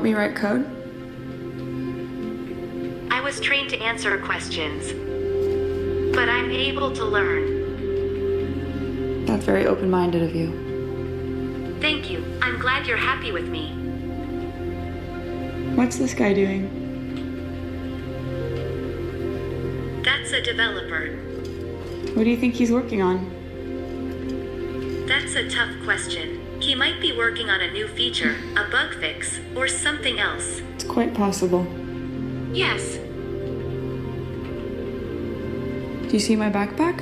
help me write code? I was trained to answer questions, but I'm able to learn. That's very open-minded of you. Thank you. I'm glad you're happy with me. What's this guy doing? That's a developer. What do you think he's working on? That's a tough question. He might be working on a new feature, a bug fix, or something else. It's quite possible. Yes. Do you see my backpack?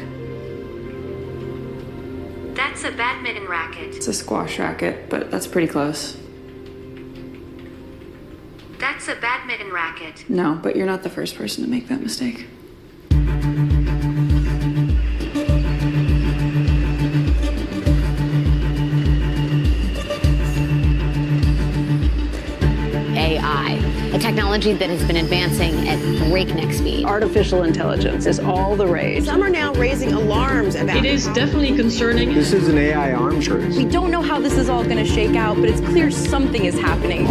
That's a badminton racket. It's a squash racket, but that's pretty close. That's a badminton racket. No, but you're not the first person to make that mistake. AI, a technology that has been advancing at breakneck speed. Artificial intelligence is all the rage. Some are now raising alarms about it. It is definitely concerning. This is an AI arms race. We don't know how this is all going to shake out, but it's clear something is happening.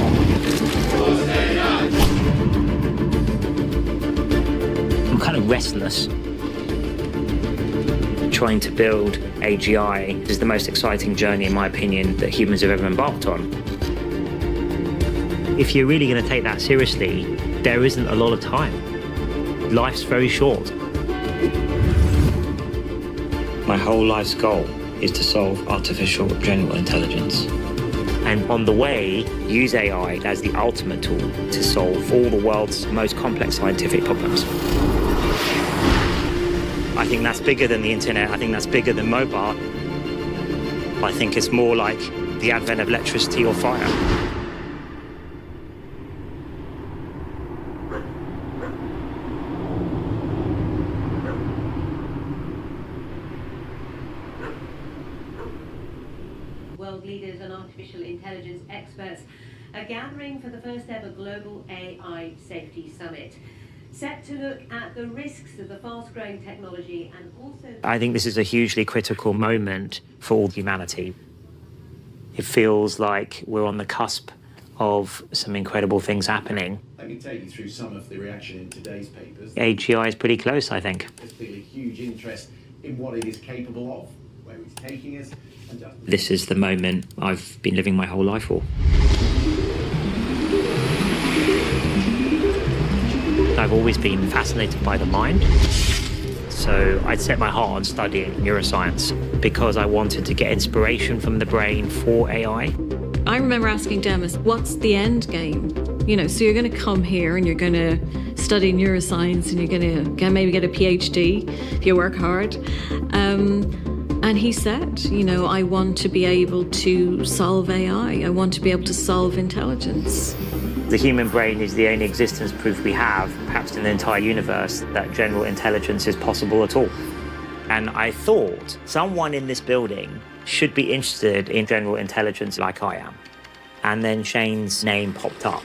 I'm kind of restless. Trying to build AGI is the most exciting journey, in my opinion, that humans have ever embarked on. If you're really going to take that seriously, there isn't a lot of time. Life's very short. My whole life's goal is to solve artificial general intelligence. And on the way, use AI as the ultimate tool to solve all the world's most complex scientific problems. I think that's bigger than the internet. I think that's bigger than mobile. I think it's more like the advent of electricity or fire. World leaders and artificial intelligence experts are gathering for the first ever Global AI Safety Summit, set to look at the risks of the fast-growing technology and also... I think this is a hugely critical moment for all humanity. It feels like we're on the cusp of some incredible things happening. Let me take you through some of the reaction in today's papers. AGI is pretty clear, I think. There's clearly huge interest in what it is capable of, where it's taking us. This is the moment I've been living my whole life for. I've always been fascinated by the mind. So I'd set my heart on studying neuroscience because I wanted to get inspiration from the brain for AI. I remember asking Demis, what's the end game? You know, so you're going to come here and you're going to study neuroscience and you're going to maybe get a PhD if you work hard. And he said, you know, I want to be able to solve AI. I want to be able to solve intelligence. The human brain is the only existence proof we have, perhaps in the entire universe, that general intelligence is possible at all. And I thought someone in this building should be interested in general intelligence like I am. And then Shane's name popped up.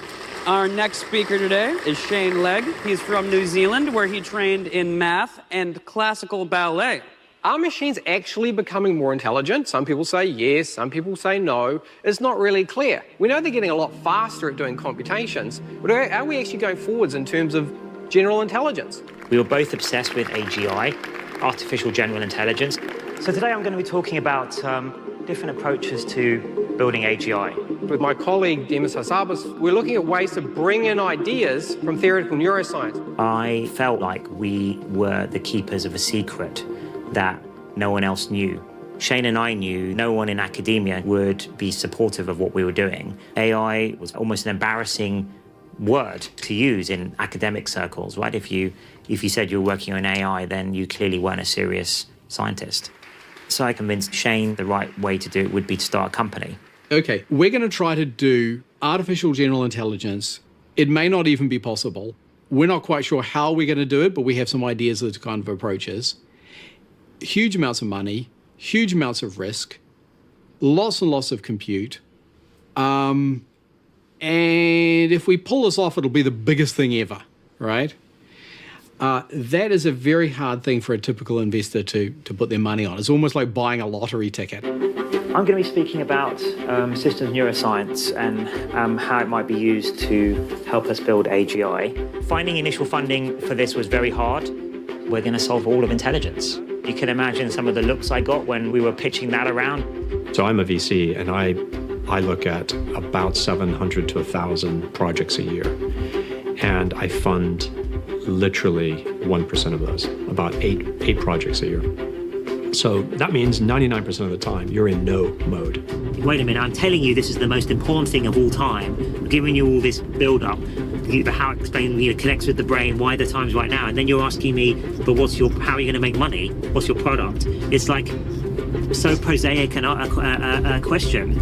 Our next speaker today is Shane Legg. He's from New Zealand, where he trained in math and classical ballet. Are machines actually becoming more intelligent? Some people say yes, some people say no. It's not really clear. We know they're getting a lot faster at doing computations, but are we actually going forwards in terms of general intelligence? We were both obsessed with AGI, artificial general intelligence. So today I'm going to be talking about different approaches to building AGI. With my colleague Demis Hassabis, we're looking at ways to bring in ideas from theoretical neuroscience. I felt like we were the keepers of a secret that no one else knew. Shane and I knew no one in academia would be supportive of what we were doing. AI was almost an embarrassing word to use in academic circles, right? If you said you were working on AI, then you clearly weren't a serious scientist. So I convinced Shane the right way to do it would be to start a company. Okay, we're going to try to do artificial general intelligence. It may not even be possible. We're not quite sure how we're going to do it, but we have some ideas of the kind of approaches. Huge amounts of money, huge amounts of risk, lots and lots of compute. And if we pull this off, it'll be the biggest thing ever, right? That is a very hard thing for a typical investor to put their money on. It's almost like buying a lottery ticket. I'm going to be speaking about systems neuroscience and how it might be used to help us build AGI. Finding initial funding for this was very hard. We're going to solve all of intelligence. You can imagine some of the looks I got when we were pitching that around. So I'm a VC, and I look at about 700 to 1,000 projects a year. And I fund literally 1% of those, about eight projects a year. So that means 99% of the time you're in no mode. Wait a minute, I'm telling you this is the most important thing of all time. I'm giving you all this build-up, how it connects with the brain, why the time's right now, and then you're asking me, but how are you going to make money? What's your product? It's like so prosaic a question.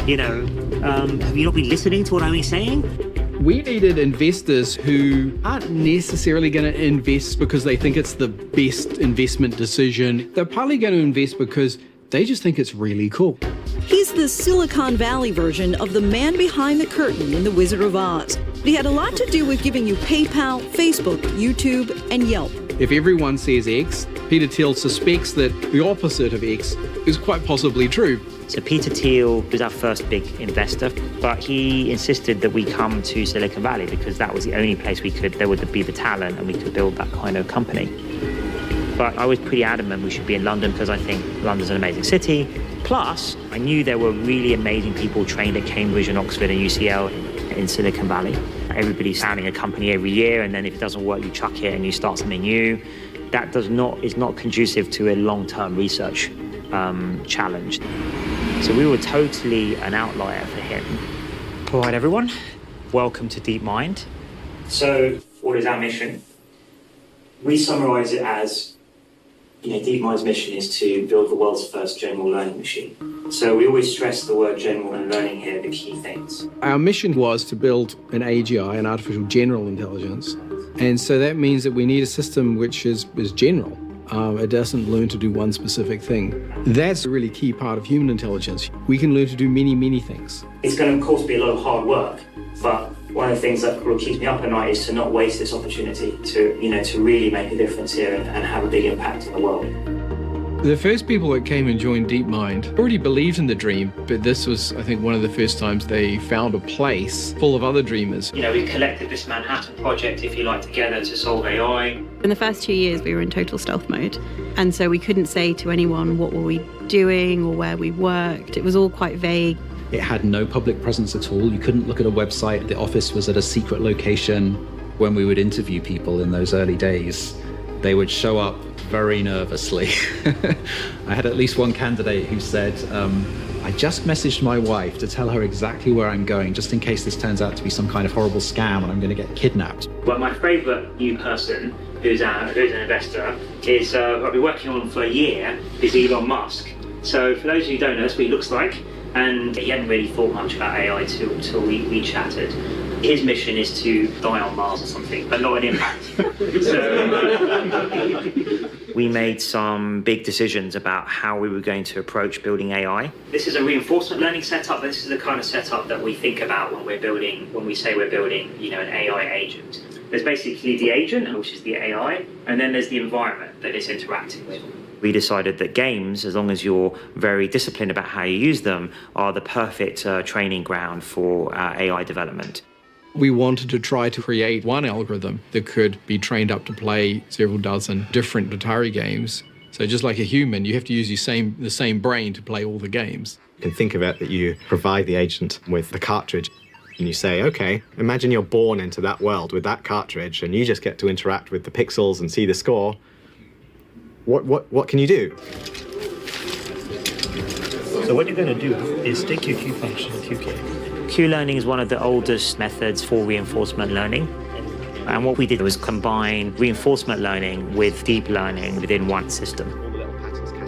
Have you not been listening to what I'm saying? We needed investors who aren't necessarily going to invest because they think it's the best investment decision. They're partly going to invest because they just think it's really cool. He's the Silicon Valley version of the man behind the curtain in The Wizard of Oz. He had a lot to do with giving you PayPal, Facebook, YouTube, and Yelp. If everyone says X, Peter Thiel suspects that the opposite of X is quite possibly true. So Peter Thiel was our first big investor, but he insisted that we come to Silicon Valley because that was the only place there would be the talent and we could build that kind of company. But I was pretty adamant we should be in London because I think London's an amazing city. Plus, I knew there were really amazing people trained at Cambridge and Oxford and UCL in Silicon Valley. Everybody's founding a company every year, and then if it doesn't work, you chuck it and you start something new. That is not conducive to a long-term research challenge. So we were totally an outlier for him. All right, everyone, welcome to DeepMind. So what is our mission? We summarize it as, DeepMind's mission is to build the world's first general learning machine. So we always stress the word general and learning here, the key things. Our mission was to build an AGI, an artificial general intelligence. And so that means that we need a system which is general. It doesn't learn to do one specific thing. That's a really key part of human intelligence. We can learn to do many, many things. It's going to, of course, be a lot of hard work, but one of the things that keeps me up at night is to not waste this opportunity to really make a difference here and have a big impact in the world. The first people that came and joined DeepMind already believed in the dream, but this was, I think, one of the first times they found a place full of other dreamers. We collected this Manhattan project, if you like, together to solve AI. In the first 2 years, we were in total stealth mode. And so we couldn't say to anyone what were we doing or where we worked. It was all quite vague. It had no public presence at all. You couldn't look at a website. The office was at a secret location. When we would interview people in those early days, they would show up very nervously. I had at least one candidate who said, I just messaged my wife to tell her exactly where I'm going, just in case this turns out to be some kind of horrible scam and I'm going to get kidnapped. Well, my favourite new person who's an investor is, I've been working on for a year, is Elon Musk. So for those of you who don't know, that's what he looks like. And he hadn't really thought much about AI till we chatted. His mission is to die on Mars or something, but not an impact. We made some big decisions about how we were going to approach building AI. This is a reinforcement learning setup. This is the kind of setup that we think about when we say we're building, an AI agent. There's basically the agent, which is the AI, and then there's the environment that it's interacting with. We decided that games, as long as you're very disciplined about how you use them, are the perfect training ground for AI development. We wanted to try to create one algorithm that could be trained up to play several dozen different Atari games. So just like a human, you have to use the same brain to play all the games. You can think of it that you provide the agent with the cartridge and you say, okay, imagine you're born into that world with that cartridge and you just get to interact with the pixels and see the score. What can you do? So what you're going to do is take your Q function, QK. Q-learning is one of the oldest methods for reinforcement learning. And what we did was combine reinforcement learning with deep learning within one system.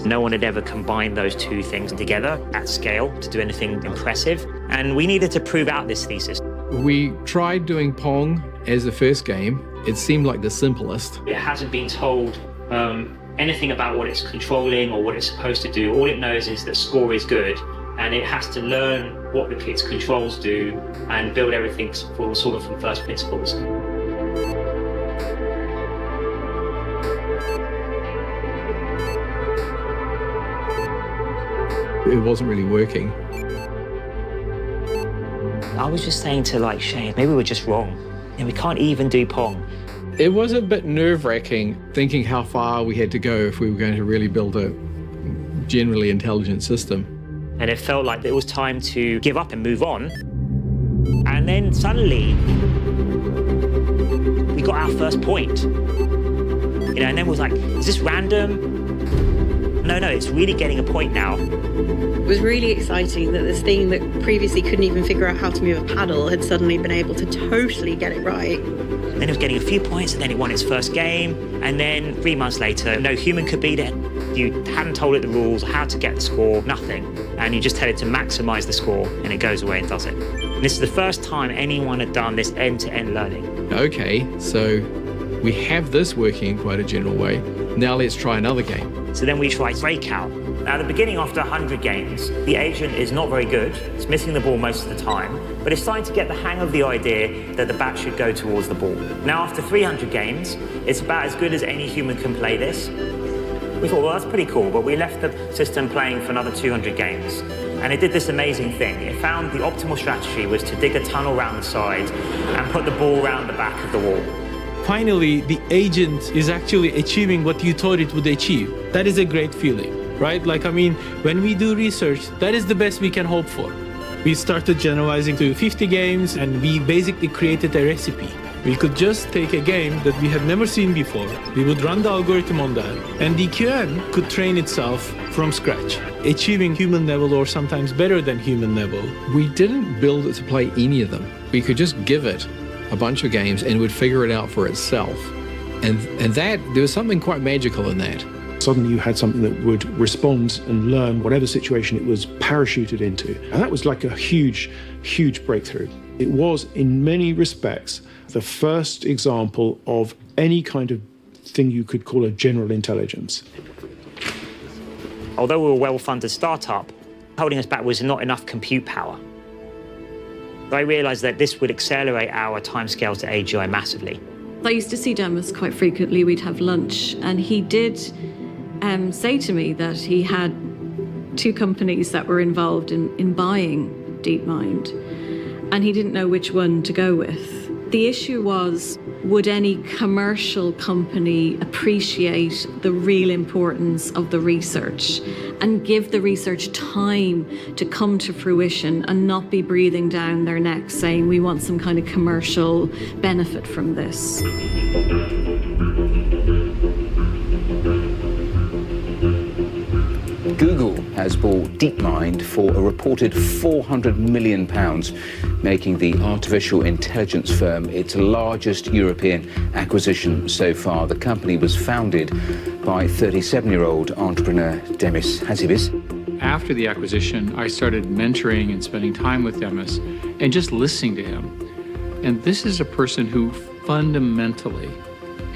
No one had ever combined those two things together at scale to do anything impressive. And we needed to prove out this thesis. We tried doing Pong as the first game. It seemed like the simplest. It hasn't been told anything about what it's controlling or what it's supposed to do. All it knows is that score is good, and it has to learn what its controls do and build everything sort of from first principles. It wasn't really working. I was just saying to Shane, maybe we're just wrong. We can't even do Pong. It was a bit nerve-wracking thinking how far we had to go if we were going to really build a generally intelligent system. And it felt like it was time to give up and move on. And then suddenly, we got our first point. And then it was like, is this random? No, it's really getting a point now. It was really exciting that this thing that previously couldn't even figure out how to move a paddle had suddenly been able to totally get it right. Then it was getting a few points, and then it won its first game. And then 3 months later, no human could beat it. You hadn't told it the rules, how to get the score, nothing. And you just tell it to maximize the score, and it goes away and does it. And this is the first time anyone had done this end-to-end learning. Okay, so we have this working in quite a general way. Now let's try another game. So then we tried Breakout. Now, at the beginning, after 100 games, the agent is not very good. It's missing the ball most of the time, but it's starting to get the hang of the idea that the bat should go towards the ball. Now, after 300 games, it's about as good as any human can play this. We thought, well, that's pretty cool, but we left the system playing for another 200 games. And it did this amazing thing. It found the optimal strategy was to dig a tunnel around the side and put the ball around the back of the wall. Finally, the agent is actually achieving what you thought it would achieve. That is a great feeling, right? When we do research, that is the best we can hope for. We started generalizing to 50 games, and we basically created a recipe. We could just take a game that we have never seen before. We would run the algorithm on that, and the QM could train itself from scratch, achieving human level or sometimes better than human level. We didn't build it to play any of them. We could just give it a bunch of games and it would figure it out for itself. And that, there was something quite magical in that. Suddenly you had something that would respond and learn whatever situation it was parachuted into. And that was like a huge, huge breakthrough. It was, in many respects, the first example of any kind of thing you could call a general intelligence. Although we were a well-funded startup, holding us back was not enough compute power. I realized that this would accelerate our timescales to AGI massively. I used to see Demis quite frequently. We'd have lunch, and he did say to me that he had 2 companies that were involved in buying DeepMind, and he didn't know which one to go with. The issue was, would any commercial company appreciate the real importance of the research and give the research time to come to fruition and not be breathing down their necks saying we want some kind of commercial benefit from this? Google has bought DeepMind for a reported £400 million, making the artificial intelligence firm its largest European acquisition so far. The company was founded by 37-year-old entrepreneur Demis Hassabis. After the acquisition, I started mentoring and spending time with Demis and just listening to him. And this is a person who fundamentally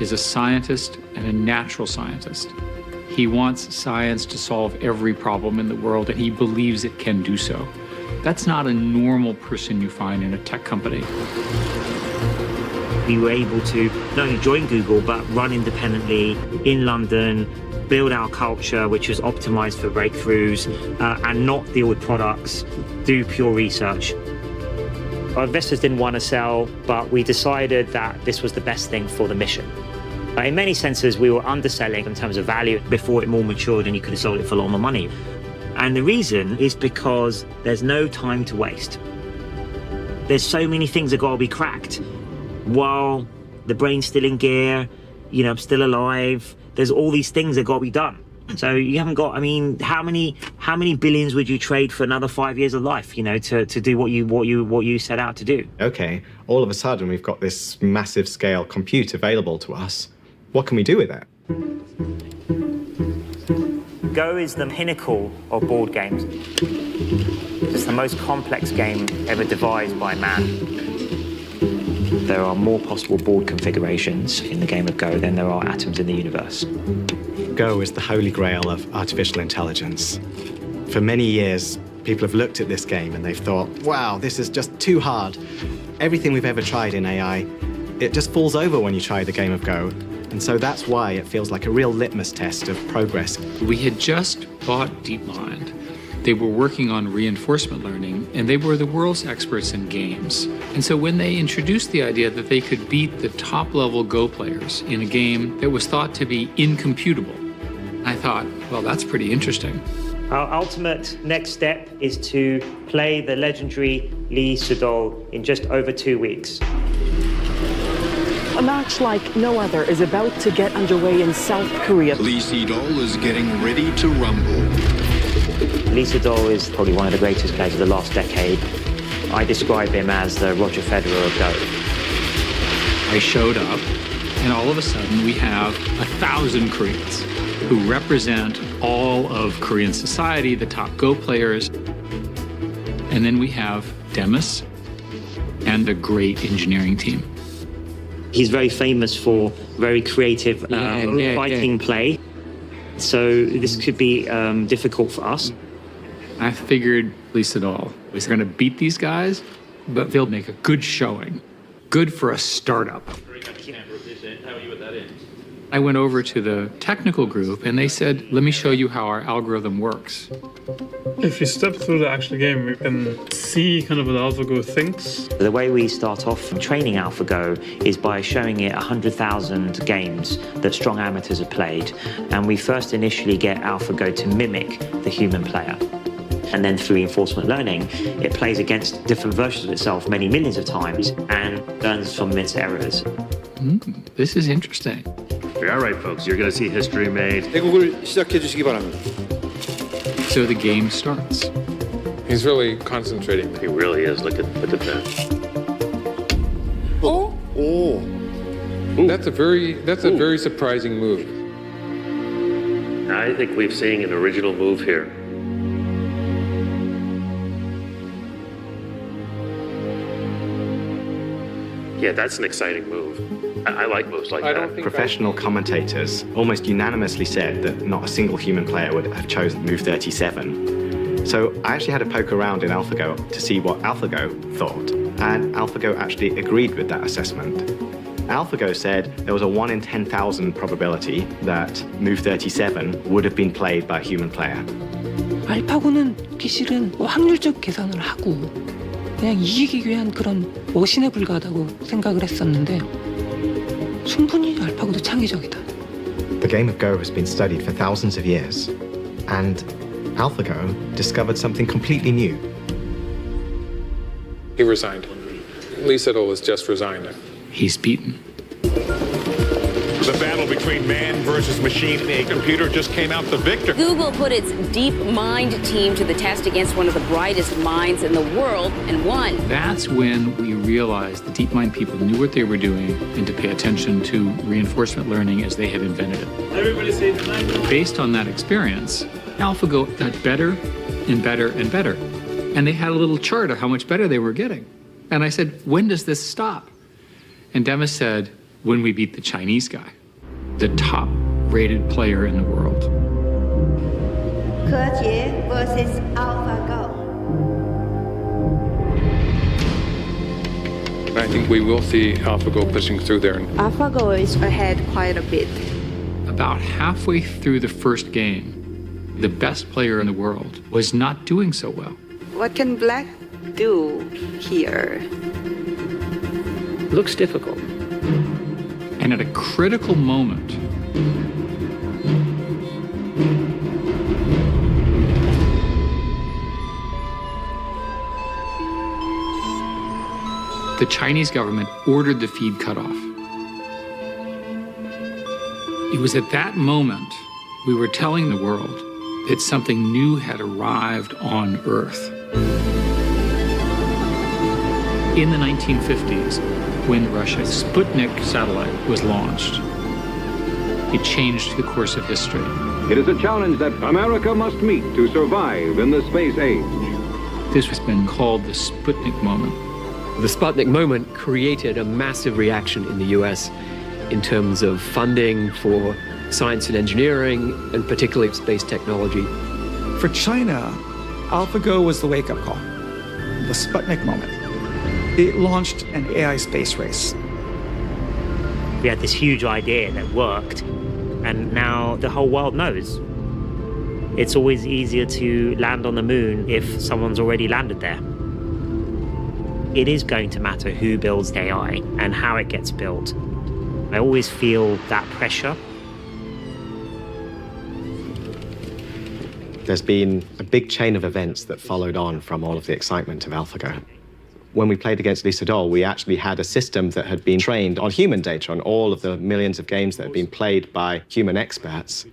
is a scientist and a natural scientist. He wants science to solve every problem in the world, and he believes it can do so. That's not a normal person you find in a tech company. We were able to not only join Google, but run independently in London, build our culture, which was optimized for breakthroughs, and not deal with products, do pure research. Our investors didn't want to sell, but we decided that this was the best thing for the mission. In many senses, we were underselling in terms of value before it more matured and you could have sold it for a lot more money. And the reason is because there's no time to waste. There's so many things that got to be cracked while the brain's still in gear, I'm still alive. There's all these things that got to be done. So you haven't got, how many billions would you trade for another 5 years of life, to do what you set out to do? Okay, all of a sudden we've got this massive scale compute available to us. What can we do with that? Go is the pinnacle of board games. It's the most complex game ever devised by man. There are more possible board configurations in the game of Go than there are atoms in the universe. Go is the holy grail of artificial intelligence. For many years, people have looked at this game and they've thought, wow, this is just too hard. Everything we've ever tried in AI, it just falls over when you try the game of Go. And so that's why it feels like a real litmus test of progress. We had just bought DeepMind, They were working on reinforcement learning, and they were the world's experts in games. And so when they introduced the idea that they could beat the top-level Go players in a game that was thought to be incomputable, I thought, well, that's pretty interesting. Our ultimate next step is to play the legendary Lee Sedol in just over 2 weeks. A match like no other is about to get underway in South Korea. Lee Sedol is getting ready to rumble. Lee Sedol is probably one of the greatest players of the last decade. I describe him as the Roger Federer of Go. I showed up, and all of a sudden we have 1,000 Koreans who represent all of Korean society, the top Go players. And then we have Demis and a great engineering team. He's very famous for very creative fighting play. So this could be difficult for us. I figured Lee Sedol was going to beat these guys, but they'll make a good showing. Good for a startup. I went over to the technical group and they said, let me show you how our algorithm works. If you step through the actual game, you can see kind of what AlphaGo thinks. The way we start off from training AlphaGo is by showing it 100,000 games that strong amateurs have played. And we first initially get AlphaGo to mimic the human player. And then through reinforcement learning, it plays against different versions of itself many millions of times and learns from its errors. This is interesting. All right, folks, you're going to see history made. 대국을 시작해 주시기 바랍니다. So the game starts. He's really concentrating. He really is. Look at that. Oh. That's a very surprising move. I think we've seen an original move here. Yeah, that's an exciting move. I like moves like that. Professional commentators almost unanimously said that not a single human player would have chosen move 37. So I actually had to poke around in AlphaGo to see what AlphaGo thought, and AlphaGo actually agreed with that assessment. AlphaGo said there was a 1 in 10,000 probability that move 37 would have been played by a human player. 알파고는 실은 확률적 계산을 하고 그냥 이기기 위한 그런 머신에 불과하다고 생각을 했었는데 충분히 알파고도 창의적이다. The game of Go has been studied for thousands of years, and AlphaGo discovered something completely new. He resigned. Lee Sedol was just resigned. He's beaten. The battle between man versus machine, a computer just came out the victor. Google put its DeepMind team to the test against one of the brightest minds in the world and won. That's when we realized the DeepMind people knew what they were doing and to pay attention to reinforcement learning as they had invented it. Everybody say tonight. Based on that experience, AlphaGo got better and better and better. And they had a little chart of how much better they were getting. And I said, when does this stop? And Demis said, when we beat the Chinese guy, the top-rated player in the world. Ke versus AlphaGo. I think we will see AlphaGo pushing through there. AlphaGo is ahead quite a bit. About halfway through the first game, the best player in the world was not doing so well. What can Black do here? Looks difficult. And at a critical moment, the Chinese government ordered the feed cut off. It was at that moment we were telling the world that something new had arrived on Earth. In the 1950s, when Russia's Sputnik satellite was launched, it changed the course of history. It is a challenge that America must meet to survive in the space age. This has been called the Sputnik moment. The Sputnik moment created a massive reaction in the US in terms of funding for science and engineering, and particularly space technology. For China, AlphaGo was the wake-up call, the Sputnik moment. It launched an AI space race. We had this huge idea that worked, and now the whole world knows. It's always easier to land on the moon if someone's already landed there. It is going to matter who builds AI and how it gets built. I always feel that pressure. There's been a big chain of events that followed on from all of the excitement of AlphaGo. When we played against Lisa Doll, we actually had a system that had been trained on human data, on all of the millions of games that had been played by human experts.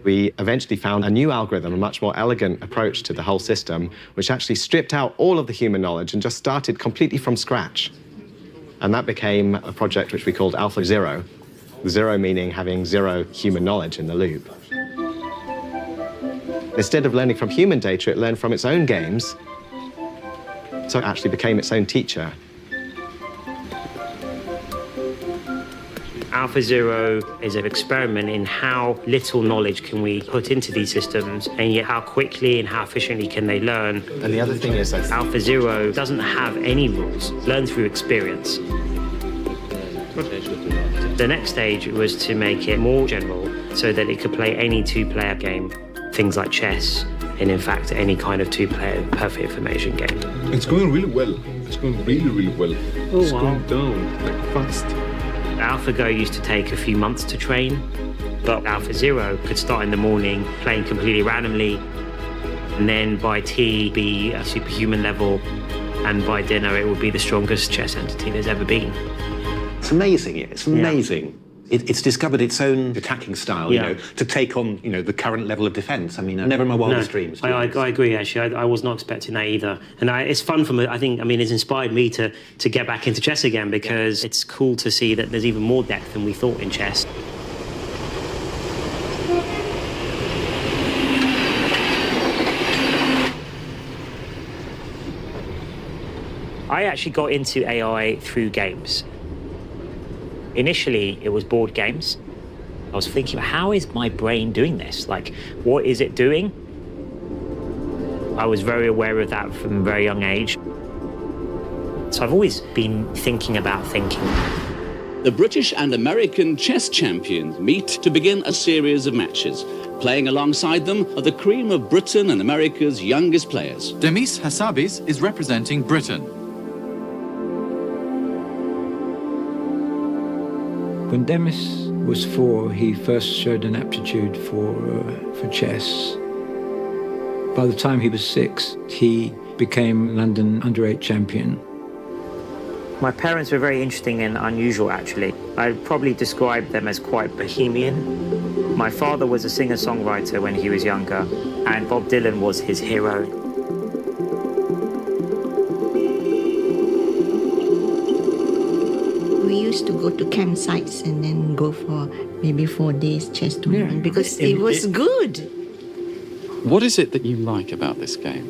We eventually found a new algorithm, a much more elegant approach to the whole system, which actually stripped out all of the human knowledge and just started completely from scratch. And that became a project which we called AlphaZero, zero meaning having zero human knowledge in the loop. Instead of learning from human data, it learned from its own games, so it actually became its own teacher. AlphaZero is an experiment in how little knowledge can we put into these systems, and yet how quickly and how efficiently can they learn. And the other thing is that AlphaZero doesn't have any rules, learn through experience. The next stage was to make it more general so that it could play any two-player game, things like chess, and in fact any kind of two-player perfect information game. It's going really well. It's going really, really well. Oh, it's wow. going down like fast. AlphaGo used to take a few months to train, but AlphaZero could start in the morning playing completely randomly, and then by tea be a superhuman level, and by dinner it would be the strongest chess entity there's ever been. It's amazing. It's amazing. Yeah. It's discovered its own attacking style, Yeah. you know, to take on, you know, the current level of defence. I mean, never in my wildest dreams. I agree, actually. I was not expecting that either. And it's fun it's inspired me to get back into chess again, because it's cool to see that there's even more depth than we thought in chess. I actually got into AI through games. Initially, it was board games. I was thinking, how is my brain doing this? Like, what is it doing? I was very aware of that from a very young age. So I've always been thinking about thinking. The British and American chess champions meet to begin a series of matches. Playing alongside them are the cream of Britain and America's youngest players. Demis Hassabis is representing Britain. When Demis was 4, he first showed an aptitude for chess. By the time he was 6, he became London under-8 champion. My parents were very interesting and unusual, actually. I'd probably describe them as quite bohemian. My father was a singer-songwriter when he was younger, and Bob Dylan was his hero. We used to go to campsites and then go for maybe 4 days chess tournament because it was good. What is it that you like about this game?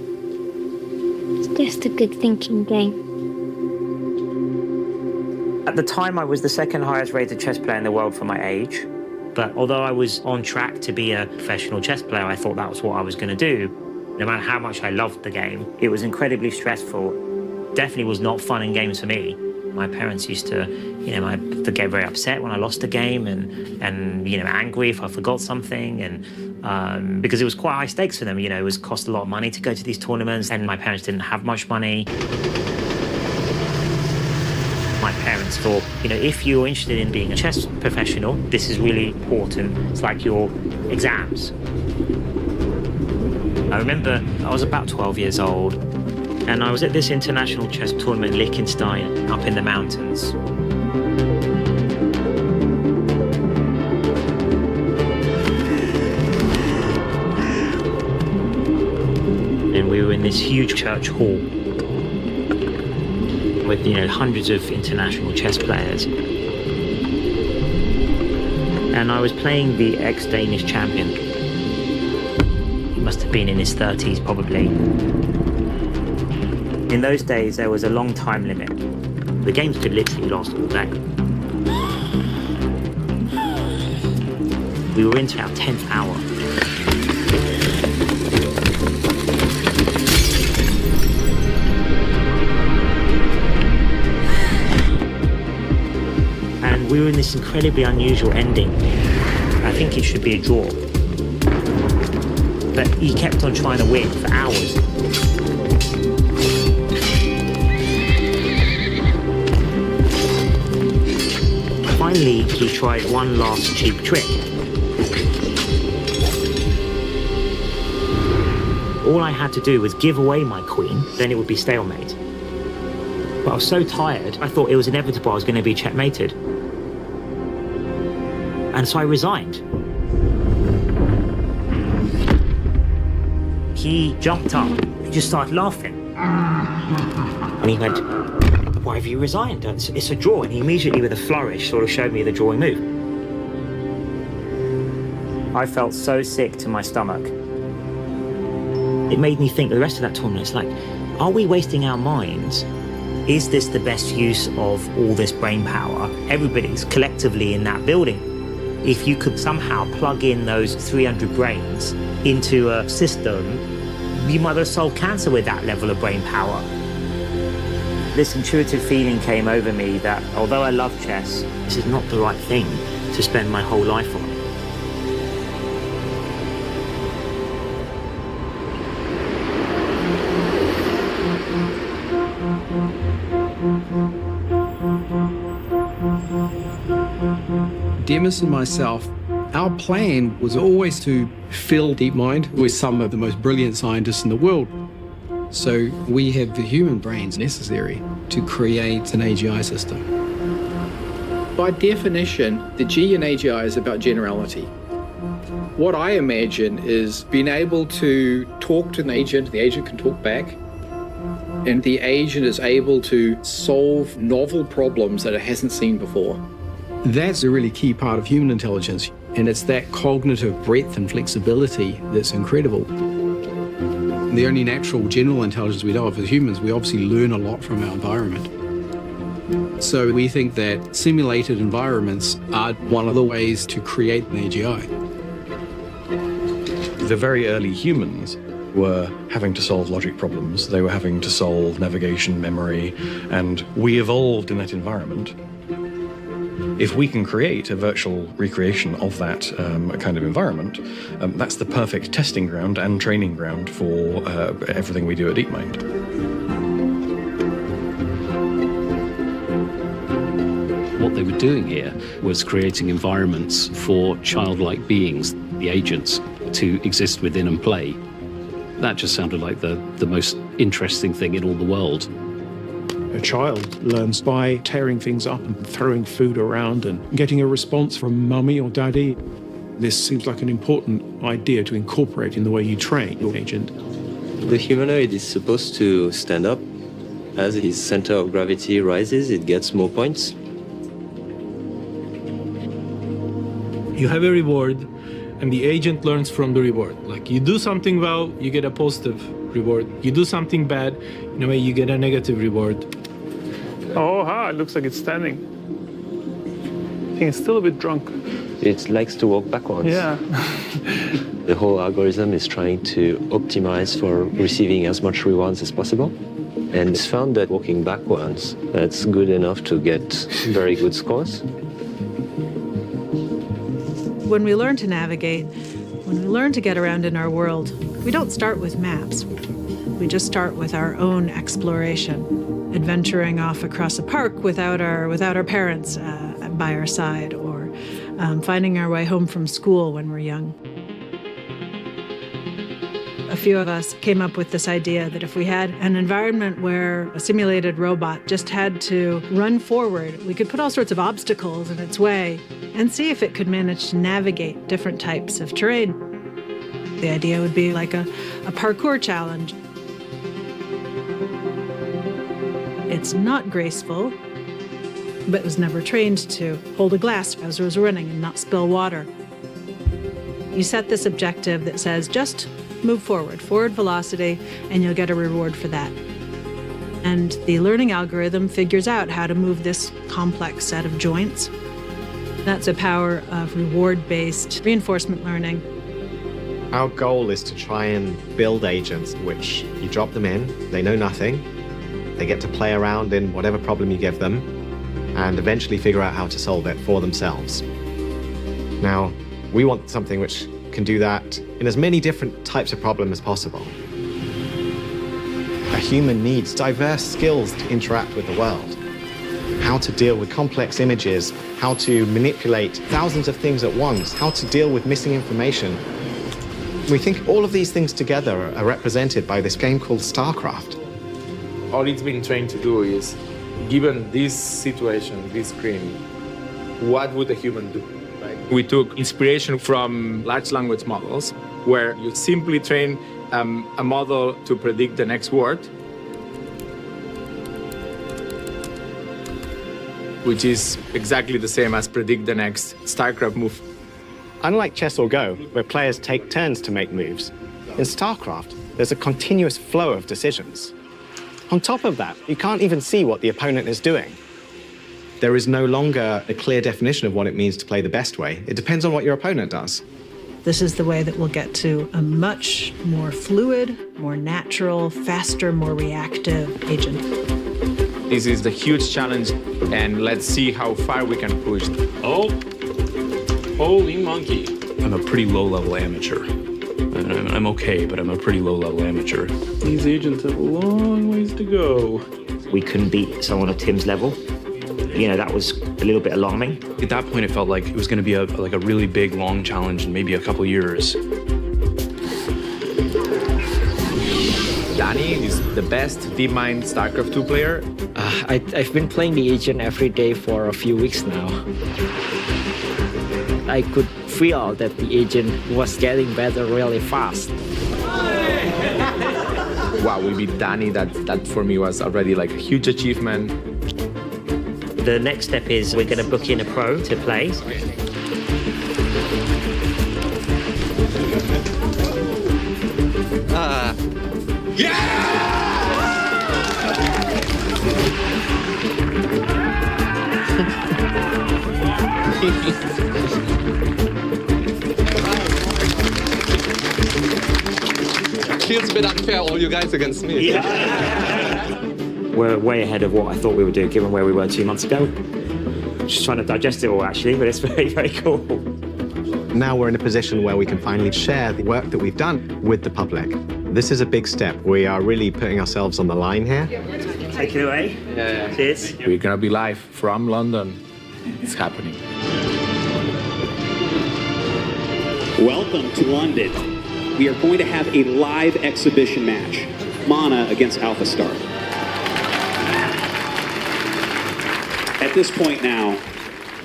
It's just a good thinking game. At the time, I was the second highest rated chess player in the world for my age. But although I was on track to be a professional chess player, I thought that was what I was going to do. No matter how much I loved the game, it was incredibly stressful. Definitely was not fun in games for me. My parents used to, they'd get very upset when I lost a game and angry if I forgot something, and because it was quite high stakes for them. It was cost a lot of money to go to these tournaments, and my parents didn't have much money. My parents thought, if you're interested in being a chess professional, this is really important. It's like your exams. I remember I was about 12 years old, and I was at this international chess tournament in Liechtenstein, up in the mountains. And we were in this huge church hall with, hundreds of international chess players. And I was playing the ex-Danish champion. He must have been in his 30s, probably. In those days, there was a long time limit. The games could literally last all day. We were into our 10th hour. And we were in this incredibly unusual ending. I think it should be a draw. but he kept on trying to win for hours. Finally, he tried one last cheap trick. All I had to do was give away my queen, then it would be stalemate. But I was so tired, I thought it was inevitable I was going to be checkmated. And so I resigned. He jumped up and just started laughing. And he went, "Why have you resigned? It's a draw." And he immediately, with a flourish, sort of showed me the drawing move. I felt so sick to my stomach. It made me think the rest of that tournament, it's like, are we wasting our minds? Is this the best use of all this brain power? Everybody's collectively in that building. If you could somehow plug in those 300 brains into a system, you might have solved cancer with that level of brain power. This intuitive feeling came over me that although I love chess, this is not the right thing to spend my whole life on. Demis and myself, our plan was always to fill DeepMind with some of the most brilliant scientists in the world. So we have the human brains necessary to create an AGI system. By definition, the G in AGI is about generality. What I imagine is being able to talk to an agent, the agent can talk back, and the agent is able to solve novel problems that it hasn't seen before. That's a really key part of human intelligence, and it's that cognitive breadth and flexibility that's incredible. The only natural general intelligence we know of as humans, we obviously learn a lot from our environment. So we think that simulated environments are one of the ways to create an AGI. The very early humans were having to solve logic problems. They were having to solve navigation, memory, and we evolved in that environment. If we can create a virtual recreation of that kind of environment, that's the perfect testing ground and training ground for everything we do at DeepMind. What they were doing here was creating environments for childlike beings, the agents, to exist within and play. That just sounded like the most interesting thing in all the world. A child learns by tearing things up and throwing food around and getting a response from mummy or daddy. This seems like an important idea to incorporate in the way you train your agent. The humanoid is supposed to stand up. As his center of gravity rises, it gets more points. You have a reward, and the agent learns from the reward. Like, you do something well, you get a positive reward. You do something bad, in a way you get a negative reward. Oh, it looks like it's standing. I think it's still a bit drunk. It likes to walk backwards. Yeah. The whole algorithm is trying to optimize for receiving as much rewards as possible. And it's found that walking backwards, that's good enough to get very good scores. When we learn to navigate, when we learn to get around in our world, we don't start with maps. We just start with our own exploration, adventuring off across a park without our parents by our side, or finding our way home from school when we're young. A few of us came up with this idea that if we had an environment where a simulated robot just had to run forward, we could put all sorts of obstacles in its way and see if it could manage to navigate different types of terrain. The idea would be like a parkour challenge. It's not graceful, but was never trained to hold a glass as it was running and not spill water. You set this objective that says just move forward velocity, and you'll get a reward for that. And the learning algorithm figures out how to move this complex set of joints. That's a power of reward-based reinforcement learning. Our goal is to try and build agents which you drop them in, they know nothing, they get to play around in whatever problem you give them, and eventually figure out how to solve it for themselves. Now, We want something which can do that in as many different types of problems as possible. A human needs diverse skills to interact with the world. How to deal with complex images, how to manipulate thousands of things at once, how to deal with missing information. We think all of these things together are represented by this game called StarCraft. All it's been trained to do is, given this situation, this screen, what would a human do? Right? We took inspiration from large language models, where you simply train a model to predict the next word, which is exactly the same as predict the next StarCraft move. Unlike chess or Go, where players take turns to make moves, in StarCraft, there's a continuous flow of decisions. On top of that, you can't even see what the opponent is doing. There is no longer a clear definition of what it means to play the best way. It depends on what your opponent does. This is the way that we'll get to a much more fluid, more natural, faster, more reactive agent. This is the huge challenge, and let's see how far we can push. Oh, holy monkey. I'm a pretty low-level amateur. I'm okay, but I'm a pretty low-level amateur. These agents have a long ways to go. We couldn't beat someone of Tim's level. You know, that was a little bit alarming. At that point, it felt like it was going to be a really big, long challenge in maybe a couple years. Danny is the best DeepMind StarCraft 2 player. I've been playing the agent every day for a few weeks now. I could feel that the agent was getting better really fast. Wow, we beat Danny. That for me was already like a huge achievement. The next step is we're going to book in a pro to play. Feels a bit unfair, all you guys against me. We're way ahead of what I thought we would do, given where we were 2 months ago. Just trying to digest it all, actually, but it's very, very cool. Now we're in a position where we can finally share the work that we've done with the public. This is a big step. We are really putting ourselves on the line here. Take it away. Yeah. Cheers. We're gonna be live from London. It's happening. Welcome to London. We are going to have a live exhibition match. Mana against Alpha Star. At this point now,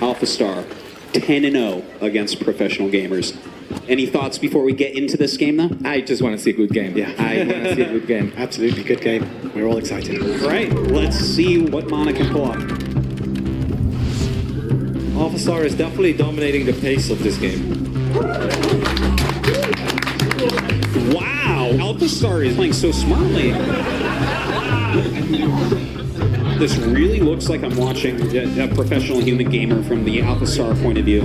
Alpha Star, 10-0 against professional gamers. Any thoughts before we get into this game, though? I just want to see a good game. Yeah. I want to see a good game. Absolutely good game. We're all excited. All right, let's see what Mana can pull up. Alpha Star is definitely dominating the pace of this game. Wow, Alpha Star is playing so smartly. This really looks like I'm watching a professional human gamer from the Alpha Star point of view.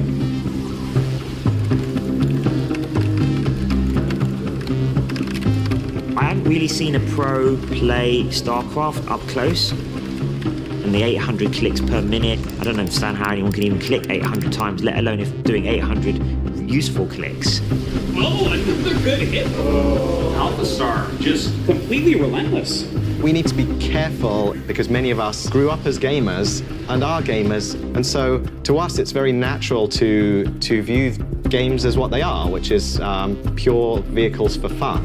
I haven't really seen a pro play StarCraft up close. And the 800 clicks per minute, I don't understand how anyone can even click 800 times, let alone if doing 800 useful clicks. Oh, another good hit. Alpha Star, just completely relentless. We need to be careful because many of us grew up as gamers and are gamers, and so to us it's very natural to view games as what they are, which is pure vehicles for fun,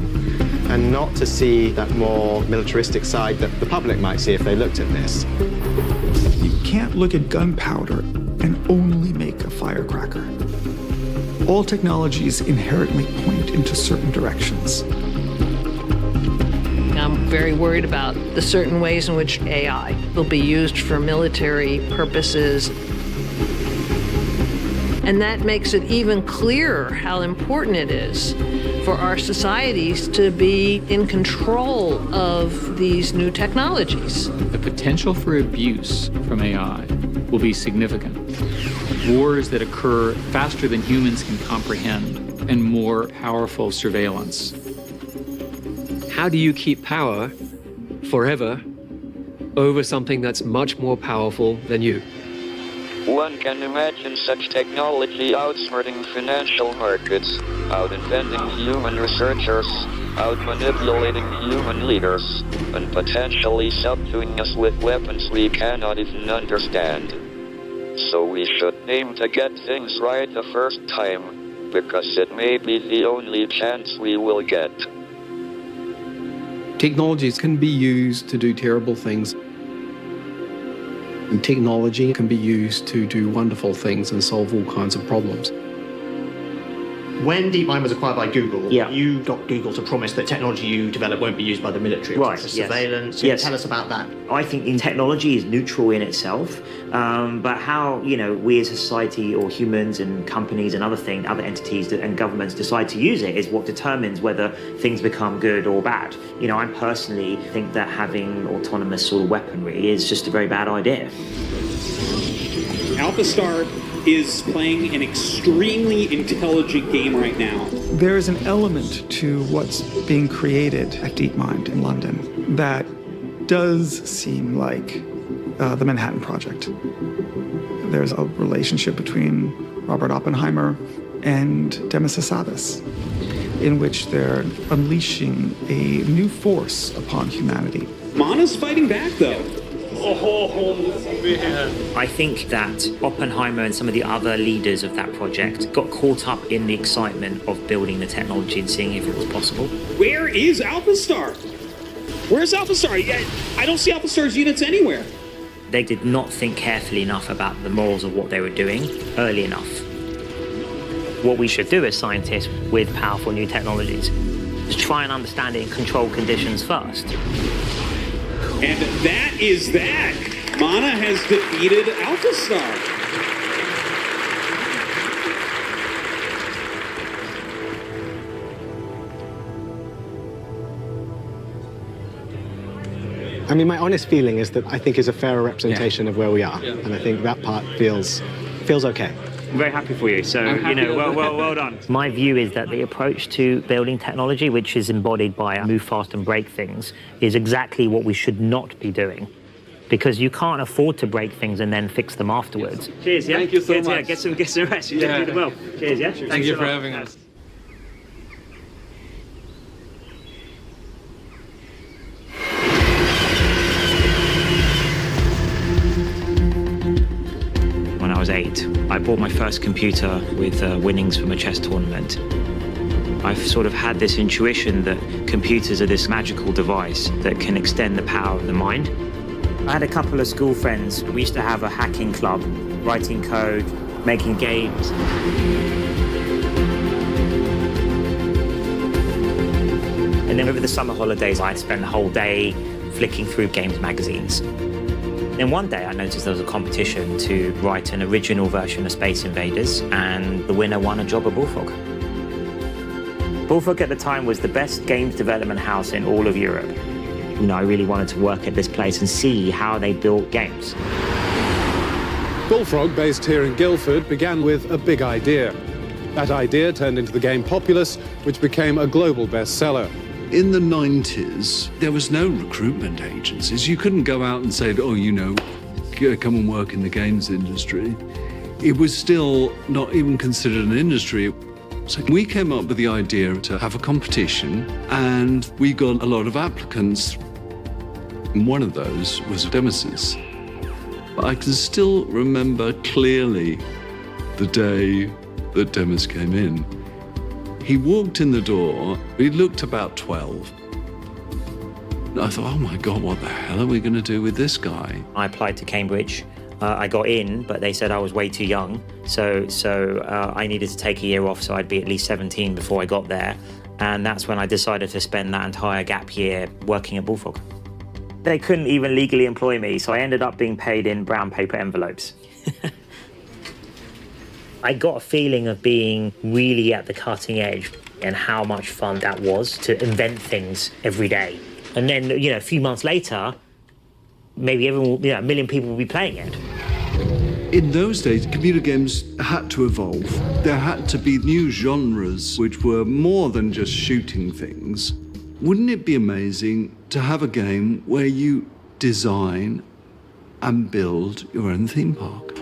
and not to see that more militaristic side that the public might see if they looked at this. You can't look at gunpowder and only make a firecracker. All technologies inherently point into certain directions. I'm very worried about the certain ways in which AI will be used for military purposes. And that makes it even clearer how important it is for our societies to be in control of these new technologies. The potential for abuse from AI will be significant. Wars that occur faster than humans can comprehend, and more powerful surveillance. How do you keep power forever over something that's much more powerful than you? One can imagine such technology outsmarting financial markets, out-inventing human researchers, out-manipulating human leaders, and potentially subduing us with weapons we cannot even understand. So we should aim to get things right the first time, because it may be the only chance we will get. Technologies can be used to do terrible things. And technology can be used to do wonderful things and solve all kinds of problems. When DeepMind was acquired by Google, Yeah. you got Google to promise that technology you develop won't be used by the military. Right, For yes. surveillance. Yes. Tell us about that. I think technology is neutral in itself, but how we as a society or humans and companies and other entities and governments decide to use it is what determines whether things become good or bad. I personally think that having autonomous sort of weaponry is just a very bad idea. AlphaStar is playing an extremely intelligent game right now. There is an element to what's being created at DeepMind in London that does seem like the Manhattan Project. There's a relationship between Robert Oppenheimer and Demis Hassabis, in which they're unleashing a new force upon humanity. Mana's fighting back, though. I think that Oppenheimer and some of the other leaders of that project got caught up in the excitement of building the technology and seeing if it was possible. Where is AlphaStar? Where's AlphaStar? I don't see AlphaStar's units anywhere. They did not think carefully enough about the morals of what they were doing early enough. What we should do as scientists with powerful new technologies is try and understand it in controlled conditions first. And that is that. Mana has defeated AlphaStar. I mean, my honest feeling is that I think is a fairer representation of where we are. And I think that part feels okay. I'm very happy for you. So, well done. My view is that the approach to building technology, which is embodied by move fast and break things, is exactly what we should not be doing. Because you can't afford to break things and then fix them afterwards. Cheers, yeah? Thank you so Cheers, much. Yeah, get some rest. You did well. Cheers, yeah? Thank you for having us. When I was 8, I bought my first computer with winnings from a chess tournament. I've sort of had this intuition that computers are this magical device that can extend the power of the mind. I had a couple of school friends. We used to have a hacking club, writing code, making games. And then over the summer holidays, I'd spend the whole day flicking through games magazines. Then one day I noticed there was a competition to write an original version of Space Invaders, and the winner won a job at Bullfrog. Bullfrog at the time was the best games development house in all of Europe. I really wanted to work at this place and see how they built games. Bullfrog, based here in Guildford, began with a big idea. That idea turned into the game Populous, which became a global bestseller. In the 90s, there was no recruitment agencies. You couldn't go out and say, come and work in the games industry. It was still not even considered an industry. So we came up with the idea to have a competition, and we got a lot of applicants. And one of those was Demis's. I can still remember clearly the day that Demis came in. He walked in the door, he looked about 12. I thought, oh my God, what the hell are we going to do with this guy? I applied to Cambridge. I got in, but they said I was way too young. So I needed to take a year off, so I'd be at least 17 before I got there. And that's when I decided to spend that entire gap year working at Bullfrog. They couldn't even legally employ me, so I ended up being paid in brown paper envelopes. I got a feeling of being really at the cutting edge and how much fun that was to invent things every day. And then, a few months later, maybe everyone, a million people will be playing it. In those days, computer games had to evolve. There had to be new genres which were more than just shooting things. Wouldn't it be amazing to have a game where you design and build your own theme park?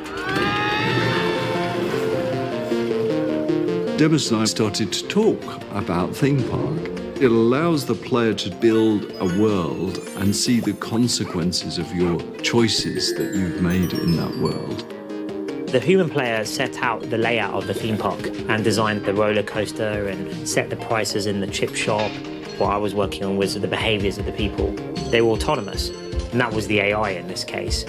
Demis and I started to talk about theme park. It allows the player to build a world and see the consequences of your choices that you've made in that world. The human player set out the layout of the theme park and designed the roller coaster and set the prices in the chip shop. What I was working on was the behaviors of the people. They were autonomous, and that was the AI in this case.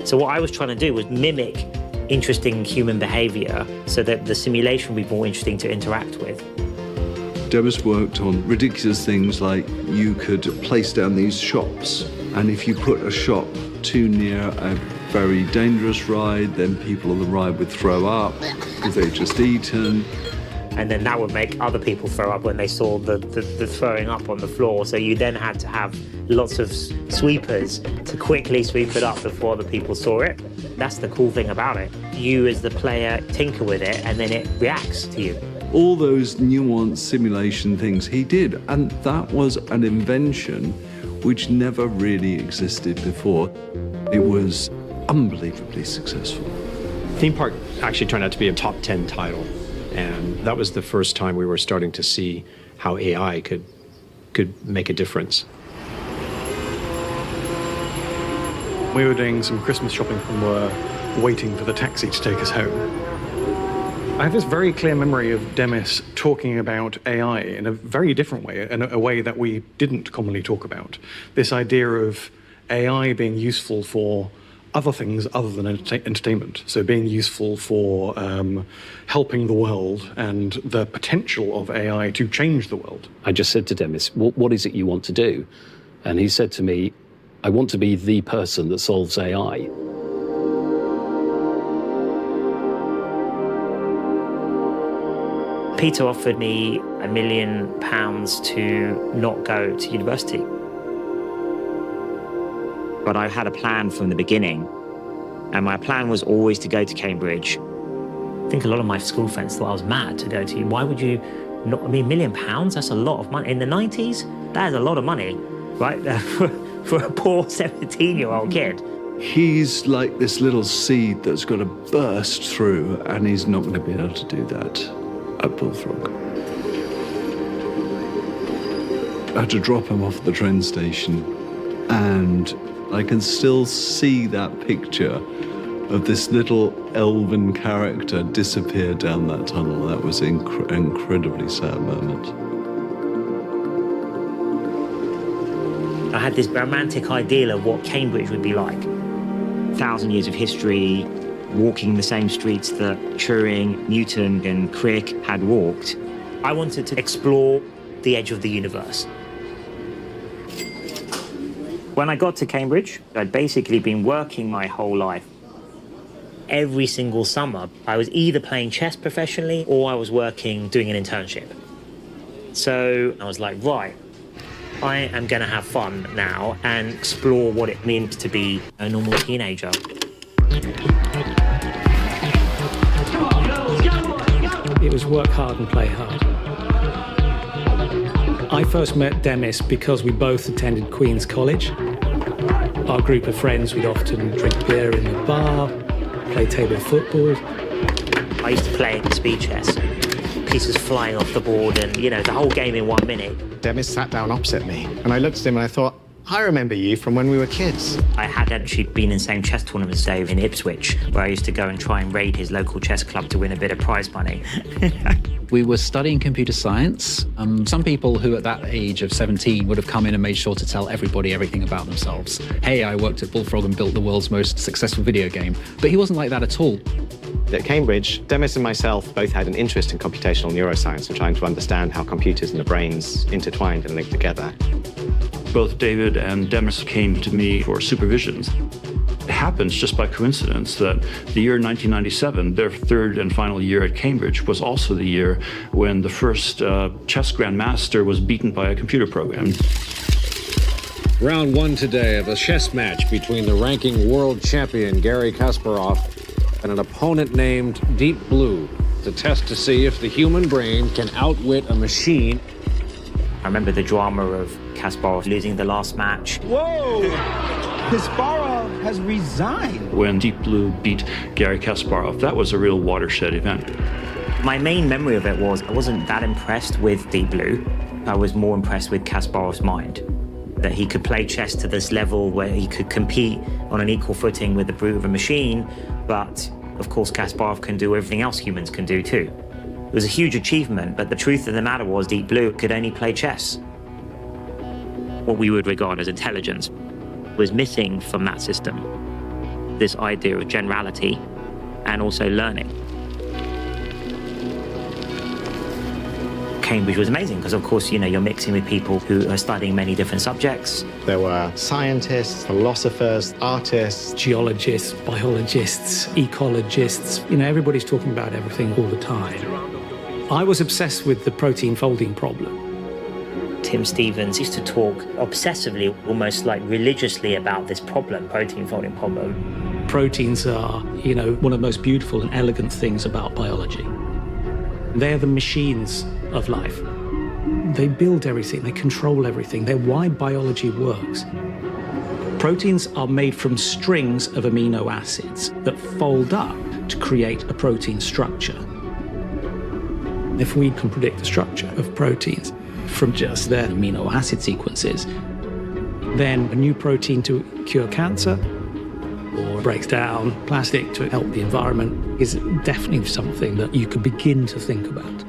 So what I was trying to do was mimic interesting human behavior so that the simulation would be more interesting to interact with. Demis worked on ridiculous things like you could place down these shops, and if you put a shop too near a very dangerous ride, then people on the ride would throw up because they'd just eaten. And then that would make other people throw up when they saw the throwing up on the floor. So you then had to have lots of sweepers to quickly sweep it up before the people saw it. That's the cool thing about it. You as the player tinker with it and then it reacts to you. All those nuanced simulation things he did, and that was an invention which never really existed before. It was unbelievably successful. Theme Park actually turned out to be a top 10 title, and that was the first time we were starting to see how AI could make a difference. We were doing some Christmas shopping and were waiting for the taxi to take us home. I have this very clear memory of Demis talking about AI in a very different way, in a way that we didn't commonly talk about. This idea of AI being useful for other things other than entertainment. So being useful for helping the world and the potential of AI to change the world. I just said to Demis, what is it you want to do? And he said to me, I want to be the person that solves AI. Peter offered me £1 million to not go to university. But I had a plan from the beginning, and my plan was always to go to Cambridge. I think a lot of my school friends thought I was mad to go to. Why would you not? I mean, £1 million, that's a lot of money. In the 90s, that is a lot of money, right? for a poor 17-year-old kid. He's like this little seed that's got to burst through, and he's not going to be able to do that at Bullfrog. I had to drop him off at the train station, and I can still see that picture of this little elven character disappear down that tunnel. That was an incredibly sad moment. I had this romantic ideal of what Cambridge would be like. 1,000 years of history, walking the same streets that Turing, Newton, and Crick had walked. I wanted to explore the edge of the universe. When I got to Cambridge, I'd basically been working my whole life. Every single summer, I was either playing chess professionally or I was working, doing an internship. So I was like, right, I am going to have fun now and explore what it means to be a normal teenager. It was work hard and play hard. I first met Demis because we both attended Queen's College. Our group of friends would often drink beer in the bar, play table football. I used to play speed chess, pieces flying off the board and, the whole game in 1 minute. Demis sat down opposite me, and I looked at him and I thought, I remember you from when we were kids. I had actually been in the same chess tournament as Dave in Ipswich, where I used to go and try and raid his local chess club to win a bit of prize money. We were studying computer science. Some people who at that age of 17 would have come in and made sure to tell everybody everything about themselves. Hey, I worked at Bullfrog and built the world's most successful video game. But he wasn't like that at all. At Cambridge, Demis and myself both had an interest in computational neuroscience and trying to understand how computers and the brains intertwined and linked together. Both David and Demis came to me for supervisions. It happens just by coincidence that the year 1997, their third and final year at Cambridge, was also the year when the first chess grandmaster was beaten by a computer program. Round one today of a chess match between the ranking world champion Garry Kasparov and an opponent named Deep Blue to test to see if the human brain can outwit a machine. I remember the drama of Kasparov losing the last match. Whoa! Kasparov has resigned. When Deep Blue beat Garry Kasparov, that was a real watershed event. My main memory of it was I wasn't that impressed with Deep Blue. I was more impressed with Kasparov's mind, that he could play chess to this level where he could compete on an equal footing with the brute of a machine, but of course Kasparov can do everything else humans can do too. It was a huge achievement, but the truth of the matter was Deep Blue could only play chess. What we would regard as intelligence was missing from that system. This idea of generality and also learning. Cambridge was amazing because, of course, you know, you're mixing with people who are studying many different subjects. There were scientists, philosophers, artists, geologists, biologists, ecologists. You know, everybody's talking about everything all the time. I was obsessed with the protein folding problem. Tim Stevens used to talk obsessively, almost like religiously, about this problem, protein folding problem. Proteins are, you know, one of the most beautiful and elegant things about biology. They're the machines of life. They build everything, they control everything. They're why biology works. Proteins are made from strings of amino acids that fold up to create a protein structure. If we can predict the structure of proteins from just their amino acid sequences, then a new protein to cure cancer or breaks down plastic to help the environment is definitely something that you could begin to think about.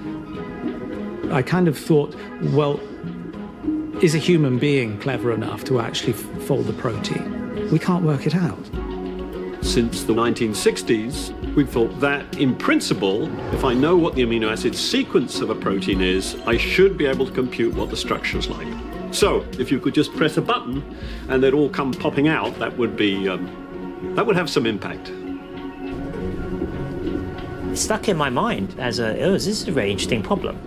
I kind of thought, well, is a human being clever enough to actually fold the protein? We can't work it out. Since the 1960s, we thought that, in principle, if I know what the amino acid sequence of a protein is, I should be able to compute what the structure's like. So, if you could just press a button and they'd all come popping out, that would be, that would have some impact. It stuck in my mind as this is a very interesting problem.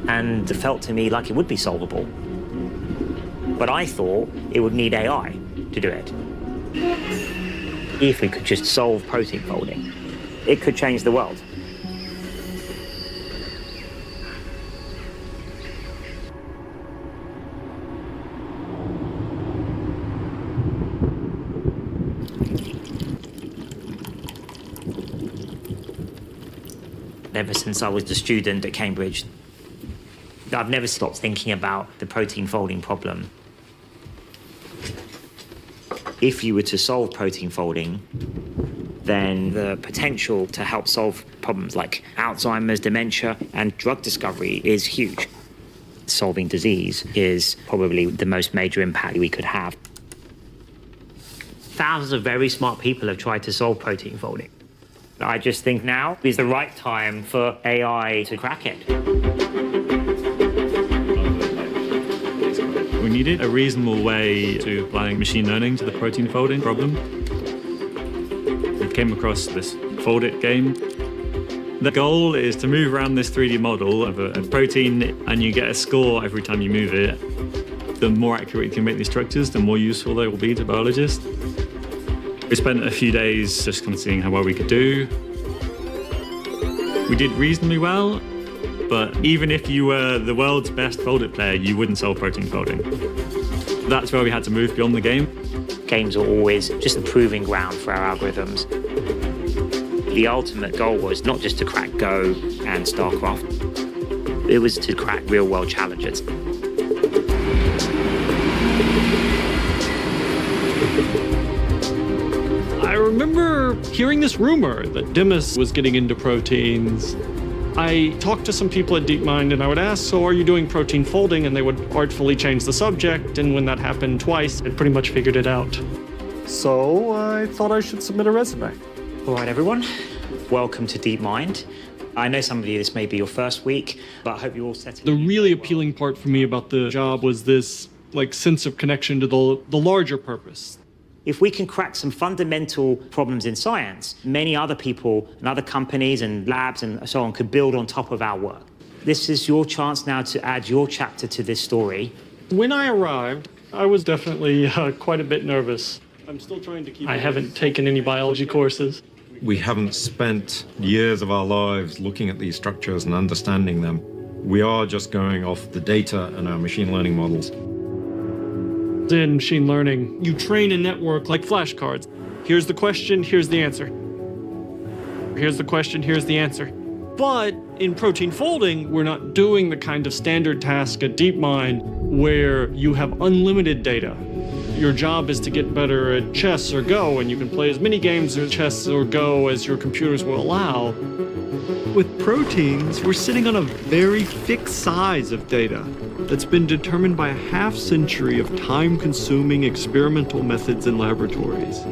And it felt to me like it would be solvable. But I thought it would need AI to do it. If we could just solve protein folding, it could change the world. Ever since I was a student at Cambridge, I've never stopped thinking about the protein folding problem. If you were to solve protein folding, then the potential to help solve problems like Alzheimer's, dementia, and drug discovery is huge. Solving disease is probably the most major impact we could have. Thousands of very smart people have tried to solve protein folding. I just think now is the right time for AI to crack it. We needed a reasonable way to apply machine learning to the protein folding problem. We came across this Fold It game. The goal is to move around this 3D model of a protein, and you get a score every time you move it. The more accurate you can make these structures, the more useful they will be to biologists. We spent a few days just kind of seeing how well we could do. We did reasonably well, but even if you were the world's best Fold It player, you wouldn't solve protein folding. That's where we had to move beyond the game. Games are always just a proving ground for our algorithms. The ultimate goal was not just to crack Go and StarCraft, it was to crack real-world challenges. I remember hearing this rumor that Demis was getting into proteins. I talked to some people at DeepMind and I would ask, so are you doing protein folding? And they would artfully change the subject. And when that happened twice, I pretty much figured it out. So I thought I should submit a resume. All right, everyone. Welcome to DeepMind. I know some of you, this may be your first week, but I hope you all settled in. The really appealing part for me about the job was this sense of connection to the larger purpose. If we can crack some fundamental problems in science, many other people and other companies and labs and so on could build on top of our work. This is your chance now to add your chapter to this story. When I arrived, I was definitely quite a bit nervous. I'm still trying to keep... I haven't taken any biology courses. We haven't spent years of our lives looking at these structures and understanding them. We are just going off the data and our machine learning models. In machine learning, you train a network like flashcards. Here's the question, here's the answer. Here's the question, here's the answer. But in protein folding, we're not doing the kind of standard task at DeepMind where you have unlimited data. Your job is to get better at chess or Go, and you can play as many games of chess or Go as your computers will allow. With proteins, we're sitting on a very fixed size of data that's been determined by a half-century of time-consuming experimental methods in laboratories.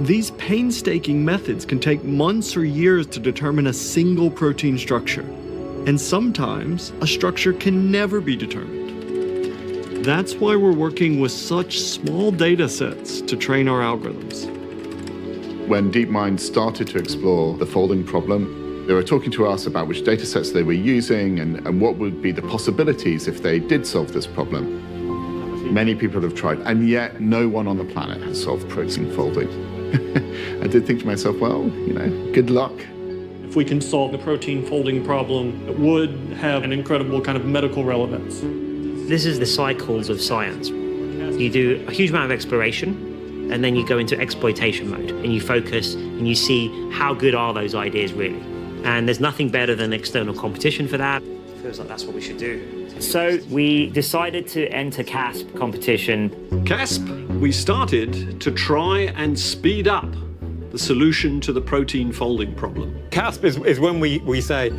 These painstaking methods can take months or years to determine a single protein structure, and sometimes a structure can never be determined. That's why we're working with such small data sets to train our algorithms. When DeepMind started to explore the folding problem, they were talking to us about which data sets they were using and what would be the possibilities if they did solve this problem. Many people have tried, and yet no one on the planet has solved protein folding. I did think to myself, well, good luck. If we can solve the protein folding problem, it would have an incredible kind of medical relevance. This is the cycles of science. You do a huge amount of exploration, and then you go into exploitation mode, and you focus, and you see how good are those ideas really. And there's nothing better than external competition for that. Feels like that's what we should do. So we decided to enter CASP competition. CASP, we started to try and speed up the solution to the protein folding problem. CASP is when we say,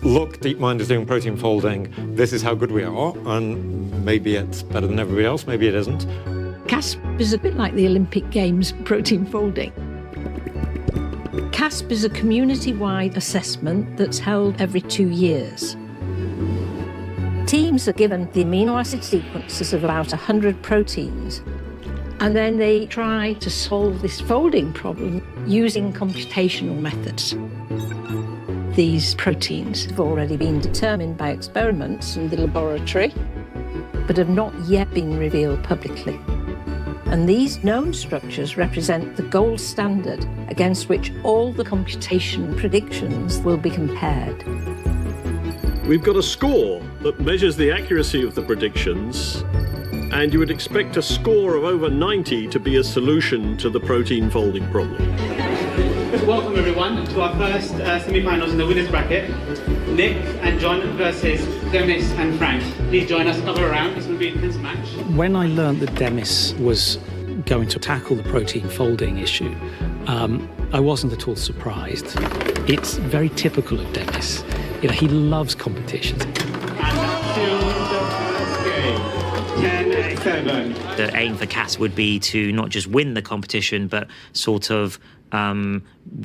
look, DeepMind is doing protein folding, this is how good we are, and maybe it's better than everybody else, maybe it isn't. CASP is a bit like the Olympic Games protein folding. CASP is a community-wide assessment that's held every 2 years. Teams are given the amino acid sequences of about 100 proteins, and then they try to solve this folding problem using computational methods. These proteins have already been determined by experiments in the laboratory, but have not yet been revealed publicly. And these known structures represent the gold standard against which all the computation predictions will be compared. We've got a score that measures the accuracy of the predictions, and you would expect a score of over 90 to be a solution to the protein folding problem. Welcome everyone to our first semi-finals in the winners bracket. Nick and John versus Demis and Frank. Please join us another round. It's going to be an intense match. When I learned that Demis was going to tackle the protein folding issue, I wasn't at all surprised. It's very typical of Demis. He loves competitions. The aim for CAS would be to not just win the competition, but sort of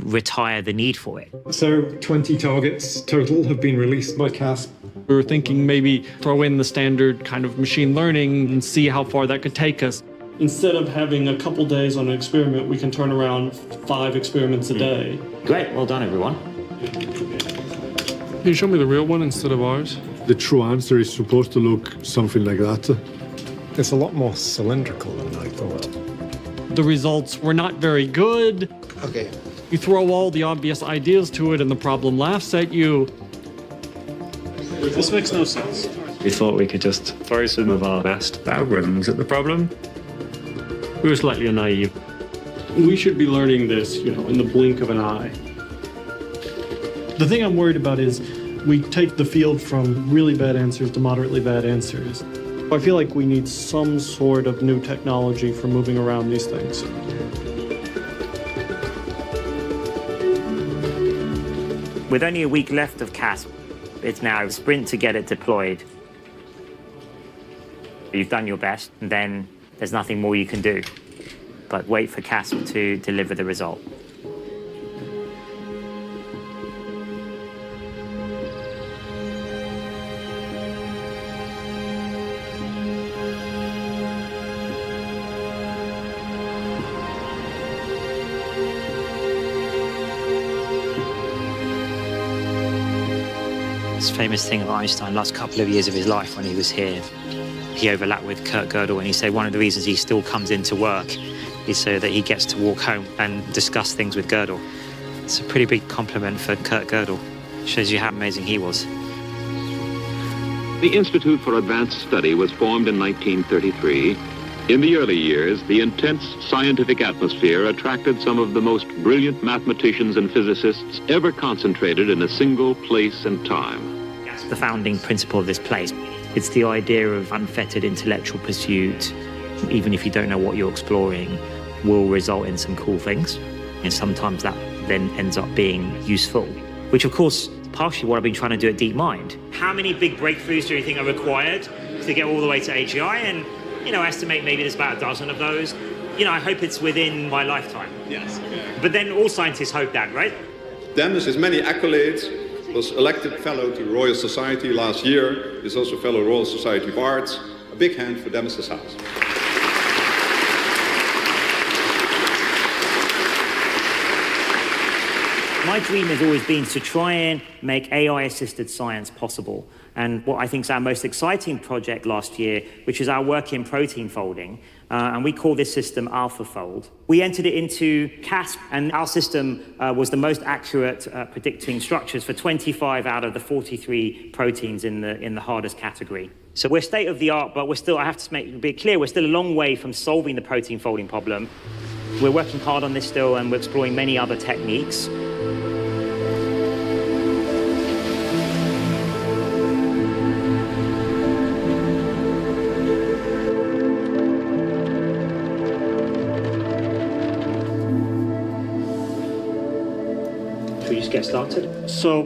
retire the need for it. So 20 targets total have been released by CASP. We were thinking maybe throw in the standard kind of machine learning and see how far that could take us. Instead of having a couple days on an experiment, we can turn around 5 experiments a day. Great, well done everyone. Can you show me the real one instead of ours? The true answer is supposed to look something like that. It's a lot more cylindrical than I thought. The results were not very good. Okay. You throw all the obvious ideas to it and the problem laughs at you. This makes no sense. We thought we could just throw some of our best algorithms at the problem. We were slightly naive. We should be learning this, in the blink of an eye. The thing I'm worried about is we take the field from really bad answers to moderately bad answers. I feel like we need some sort of new technology for moving around these things. With only a week left of CASP, it's now a sprint to get it deployed. You've done your best, and then there's nothing more you can do. But wait for CASP to deliver the result. This famous thing of Einstein, last couple of years of his life when he was here, he overlapped with Kurt Gödel, and he said one of the reasons he still comes into work is so that he gets to walk home and discuss things with Gödel. It's a pretty big compliment for Kurt Gödel. Shows you how amazing he was. The Institute for Advanced Study was formed in 1933 In the early years, the intense scientific atmosphere attracted some of the most brilliant mathematicians and physicists ever concentrated in a single place and time. That's the founding principle of this place. It's the idea of unfettered intellectual pursuit, even if you don't know what you're exploring, will result in some cool things. And sometimes that then ends up being useful, which of course, partially what I've been trying to do at DeepMind. How many big breakthroughs do you think are required to get all the way to AGI? And, estimate maybe there's about a dozen of those. I hope it's within my lifetime. Yes. But then all scientists hope that, right? Demis has many accolades. Was elected fellow to Royal Society last year. Is also fellow Royal Society of Arts. A big hand for Demis's house. My dream has always been to try and make AI-assisted science possible. And what I think is our most exciting project last year, which is our work in protein folding, and we call this system AlphaFold. We entered it into CASP, and our system was the most accurate predicting structures for 25 out of the 43 proteins in the hardest category. So we're state of the art, but we're still, I have to be clear, we're still a long way from solving the protein folding problem. We're working hard on this still, and we're exploring many other techniques. Should we just get started? So,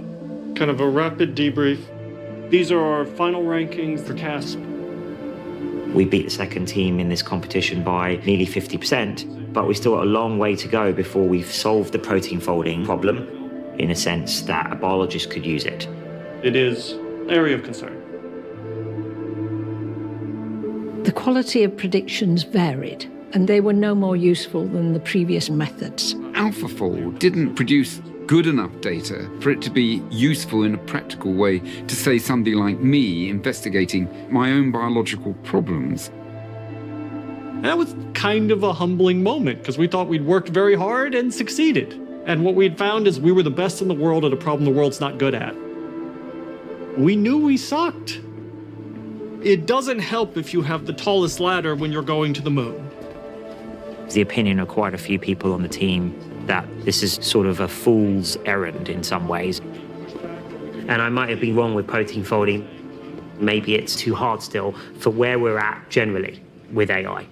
kind of a rapid debrief. These are our final rankings for CASP. We beat the second team in this competition by nearly 50%, but we still got a long way to go before we've solved the protein folding problem in a sense that a biologist could use it. It is an area of concern. The quality of predictions varied, and they were no more useful than the previous methods. AlphaFold didn't produce good enough data for it to be useful in a practical way to, say, somebody like me investigating my own biological problems. That was kind of a humbling moment because we thought we'd worked very hard and succeeded. And what we'd found is we were the best in the world at a problem the world's not good at. We knew we sucked. It doesn't help if you have the tallest ladder when you're going to the moon. The opinion of quite a few people on the team that this is sort of a fool's errand in some ways. And I might have been wrong with protein folding. Maybe it's too hard still for where we're at generally with AI.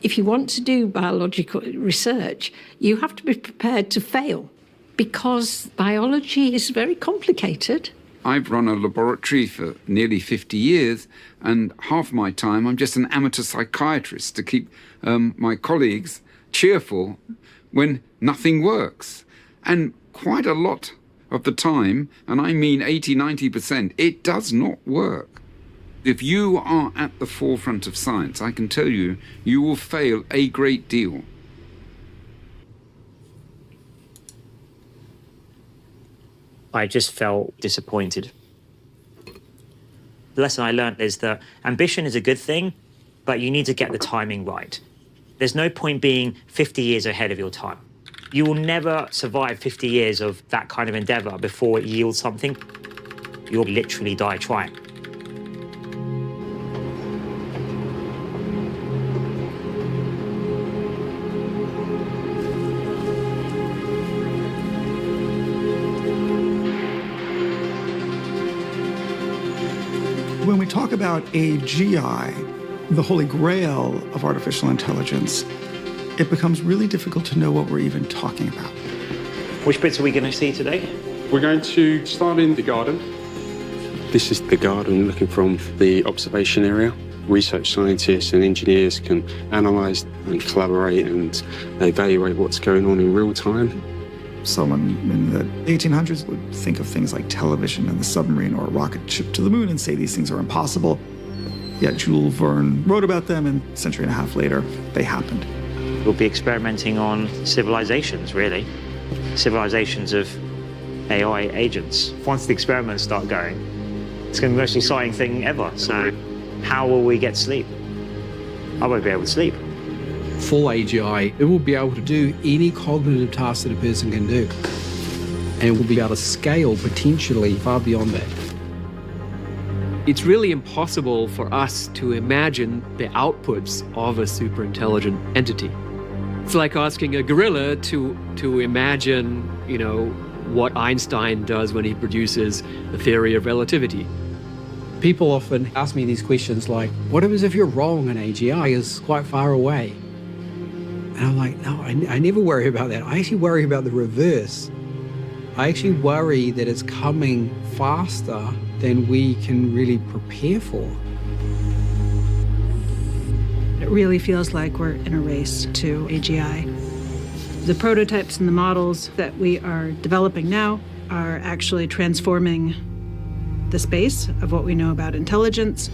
If you want to do biological research, you have to be prepared to fail because biology is very complicated. I've run a laboratory for nearly 50 years, and half my time I'm just an amateur psychiatrist to keep my colleagues cheerful when nothing works. And quite a lot of the time, and I mean 80–90%, it does not work. If you are at the forefront of science, I can tell you, you will fail a great deal. I just felt disappointed. The lesson I learned is that ambition is a good thing, but you need to get the timing right. There's no point being 50 years ahead of your time. You will never survive 50 years of that kind of endeavor before it yields something. You'll literally die trying. When we talk about AGI, the holy grail of artificial intelligence, it becomes really difficult to know what we're even talking about. Which bits are we going to see today? We're going to start in the garden. This is the garden looking from the observation area. Research scientists and engineers can analyse and collaborate and evaluate what's going on in real time. Someone in the 1800s would think of things like television and the submarine or a rocket ship to the moon and say these things are impossible. Yet Jules Verne wrote about them, and a century and a half later, they happened. We'll be experimenting on civilizations, really. Civilizations of AI agents. Once the experiments start going, it's going to be the most exciting thing ever. So how will we get sleep? I won't be able to sleep. Full AGI, it will be able to do any cognitive task that a person can do. And it will be able to scale potentially far beyond that. It's really impossible for us to imagine the outputs of a superintelligent entity. It's like asking a gorilla to imagine, what Einstein does when he produces the theory of relativity. People often ask me these questions like, what happens if you're wrong and AGI is quite far away? And I'm like, no, I never worry about that. I actually worry about the reverse. I actually worry that it's coming faster than we can really prepare for. It really feels like we're in a race to AGI. The prototypes and the models that we are developing now are actually transforming the space of what we know about intelligence.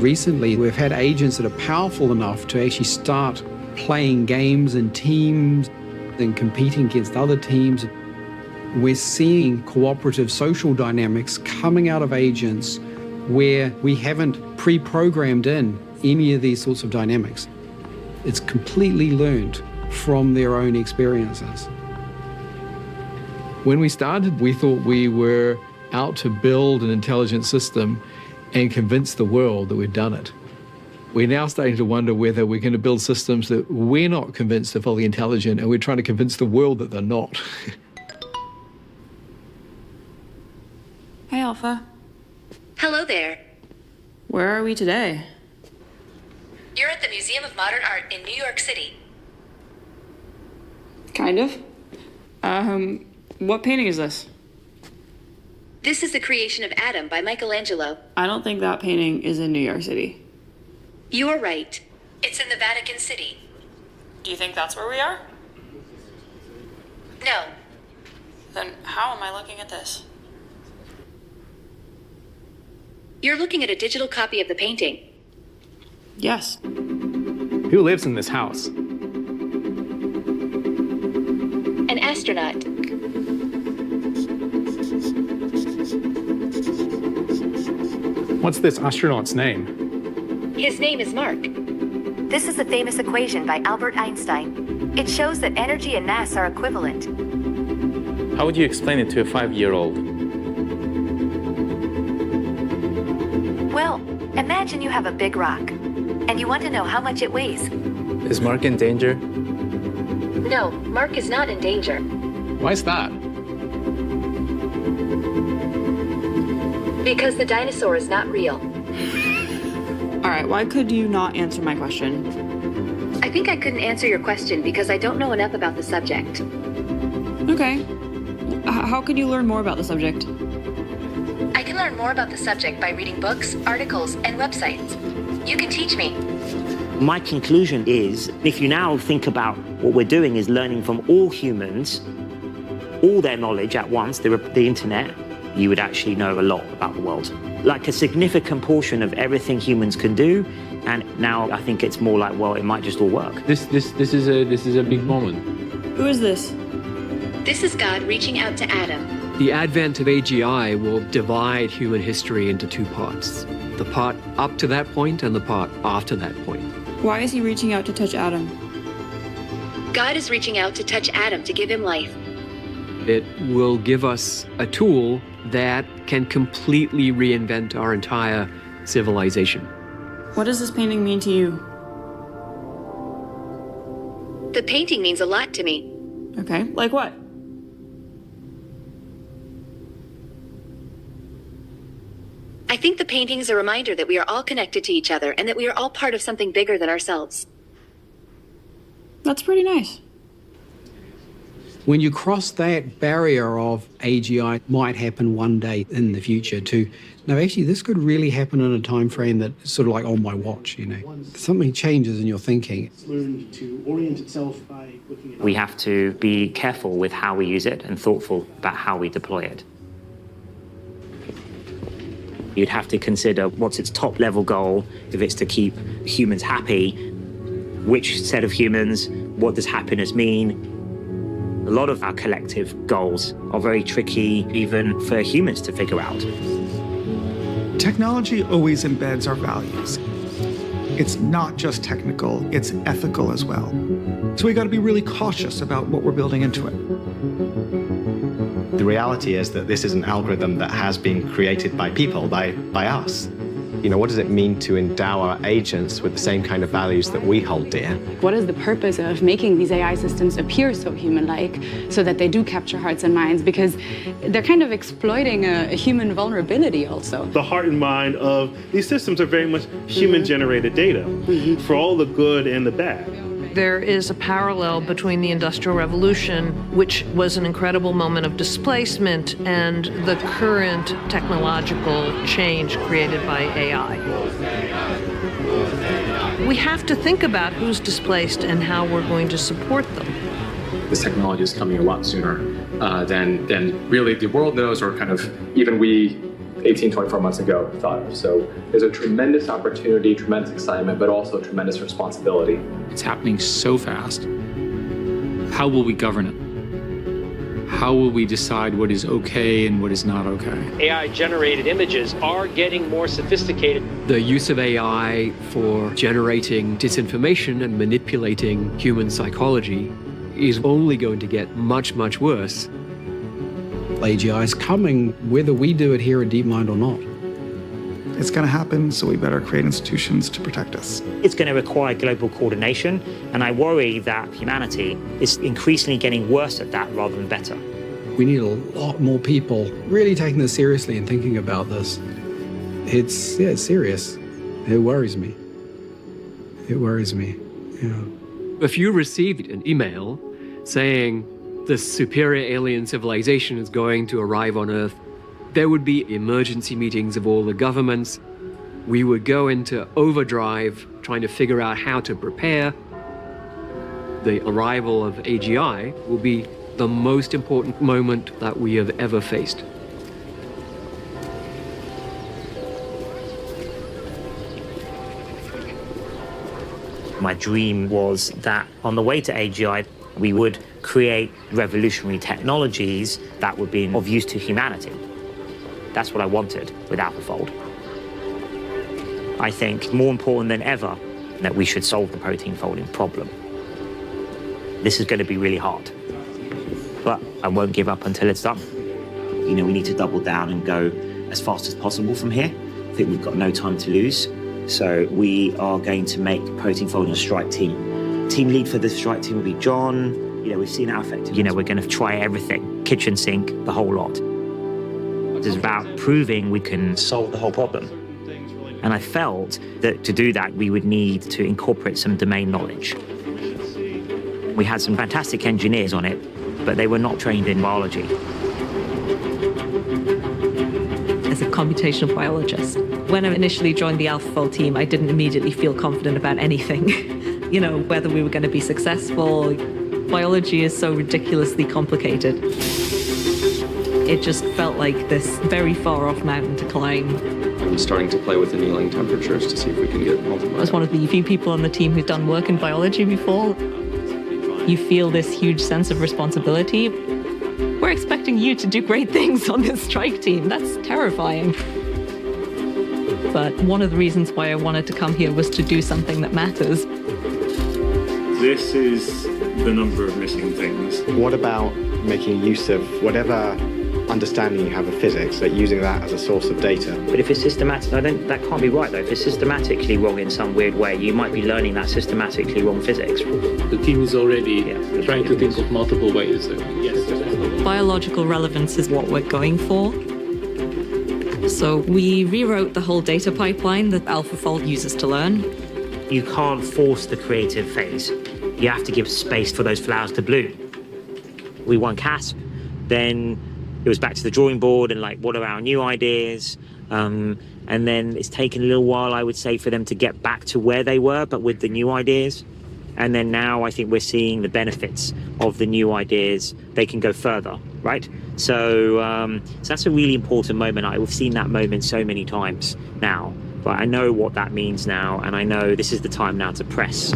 Recently, we've had agents that are powerful enough to actually start playing games in teams and competing against other teams. We're seeing cooperative social dynamics coming out of agents where we haven't pre-programmed in any of these sorts of dynamics. It's completely learned from their own experiences. When we started, we thought we were out to build an intelligent system and convince the world that we'd done it. We're now starting to wonder whether we're going to build systems that we're not convinced are fully intelligent, and we're trying to convince the world that they're not. Hey, Alpha. Hello there. Where are we today? You're at the Museum of Modern Art in New York City. Kind of. What painting is this? This is the creation of Adam by Michelangelo. I don't think that painting is in New York City. You are right. It's in the Vatican City. Do you think that's where we are? No. Then how am I looking at this? You're looking at a digital copy of the painting. Yes. Who lives in this house? An astronaut. What's this astronaut's name? His name is Mark. This is a famous equation by Albert Einstein. It shows that energy and mass are equivalent. How would you explain it to a 5-year-old? Well, imagine you have a big rock, and you want to know how much it weighs. Is Mark in danger? No, Mark is not in danger. Why is that? Because the dinosaur is not real. All right, why could you not answer my question? I think I couldn't answer your question because I don't know enough about the subject. Okay. How could you learn more about the subject? I can learn more about the subject by reading books, articles, and websites. You can teach me. My conclusion is, if you now think about what we're doing is learning from all humans, all their knowledge at once, the internet, you would actually know a lot about the world. Like a significant portion of everything humans can do, and now I think it's more like, well, it might just all work. This is a big moment. Who is this? This is God reaching out to Adam. The advent of AGI will divide human history into two parts. The part up to that point and the part after that point. Why is he reaching out to touch Adam? God is reaching out to touch Adam to give him life. It will give us a tool that can completely reinvent our entire civilization. What does this painting mean to you? The painting means a lot to me. Okay, like what? I think the painting is a reminder that we are all connected to each other and that we are all part of something bigger than ourselves. That's pretty nice. When you cross that barrier of AGI might happen one day in the future to, no, actually this could really happen in a time frame that's sort of like on my watch, Something changes in your thinking. It's learned to orient itself by looking at... We have to be careful with how we use it and thoughtful about how we deploy it. You'd have to consider what's its top level goal. If it's to keep humans happy, which set of humans, what does happiness mean? A lot of our collective goals are very tricky, even for humans to figure out. Technology always embeds our values. It's not just technical, it's ethical as well. So we got to be really cautious about what we're building into it. The reality is that this is an algorithm that has been created by people, by us. You know, what does it mean to endow our agents with the same kind of values that we hold dear? What is the purpose of making these AI systems appear so human-like so that they do capture hearts and minds? Because they're kind of exploiting a human vulnerability also. The heart and mind of these systems are very much human-generated data for all the good and the bad. There is a parallel between the Industrial Revolution, which was an incredible moment of displacement, and the current technological change created by AI. We have to think about who's displaced and how we're going to support them. This technology is coming a lot sooner than really the world knows, or kind of even we 18, 24 months ago thought of. So there's a tremendous opportunity, tremendous excitement, but also tremendous responsibility. It's happening so fast. How will we govern it? How will we decide what is okay and what is not okay? AI-generated images are getting more sophisticated. The use of AI for generating disinformation and manipulating human psychology is only going to get much, much worse. AGI is coming, whether we do it here at DeepMind or not. It's going to happen, so we better create institutions to protect us. It's going to require global coordination, and I worry that humanity is increasingly getting worse at that rather than better. We need a lot more people really taking this seriously and thinking about this. It's serious. It worries me. It worries me, yeah. If you received an email saying the superior alien civilization is going to arrive on Earth, there would be emergency meetings of all the governments. We would go into overdrive trying to figure out how to prepare. The arrival of AGI will be the most important moment that we have ever faced. My dream was that on the way to AGI, we would create revolutionary technologies that would be of use to humanity. That's what I wanted with AlphaFold. I think more important than ever that we should solve the protein folding problem. This is going to be really hard, but I won't give up until it's done. You know, we need to double down and go as fast as possible from here. I think we've got no time to lose. So we are going to make protein folding a strike team. Team lead for the strike team will be John. You know, we've seen how effective. You know, we're going to try everything, kitchen sink, the whole lot. It's about proving we can solve the whole problem. And I felt that to do that, we would need to incorporate some domain knowledge. We had some fantastic engineers on it, but they were not trained in biology. As a computational biologist, when I initially joined the AlphaFold team, I didn't immediately feel confident about anything. You know, whether we were going to be successful. Biology is so ridiculously complicated. It just felt like this very far off mountain to climb. I'm starting to play with annealing temperatures to see if we can get multiplied. I was one of the few people on the team who'd done work in biology before. You feel this huge sense of responsibility. We're expecting you to do great things on this strike team. That's terrifying. But one of the reasons why I wanted to come here was to do something that matters. This is the number of missing things. What about making use of whatever understanding you have of physics, like using that as a source of data? But if it's systematic, that can't be right though. If it's systematically wrong in some weird way, you might be learning that systematically wrong physics. The team is already trying to think of multiple ways. Yes. Biological relevance is what we're going for. So we rewrote the whole data pipeline that AlphaFold uses to learn. You can't force the creative phase. You have to give space for those flowers to bloom. We won CASP, then it was back to the drawing board and like, what are our new ideas? And then it's taken a little while, I would say, for them to get back to where they were, but with the new ideas. And then now I think we're seeing the benefits of the new ideas. They can go further, right? So that's a really important moment. I've seen that moment so many times now, but I know what that means now, and I know this is the time now to press.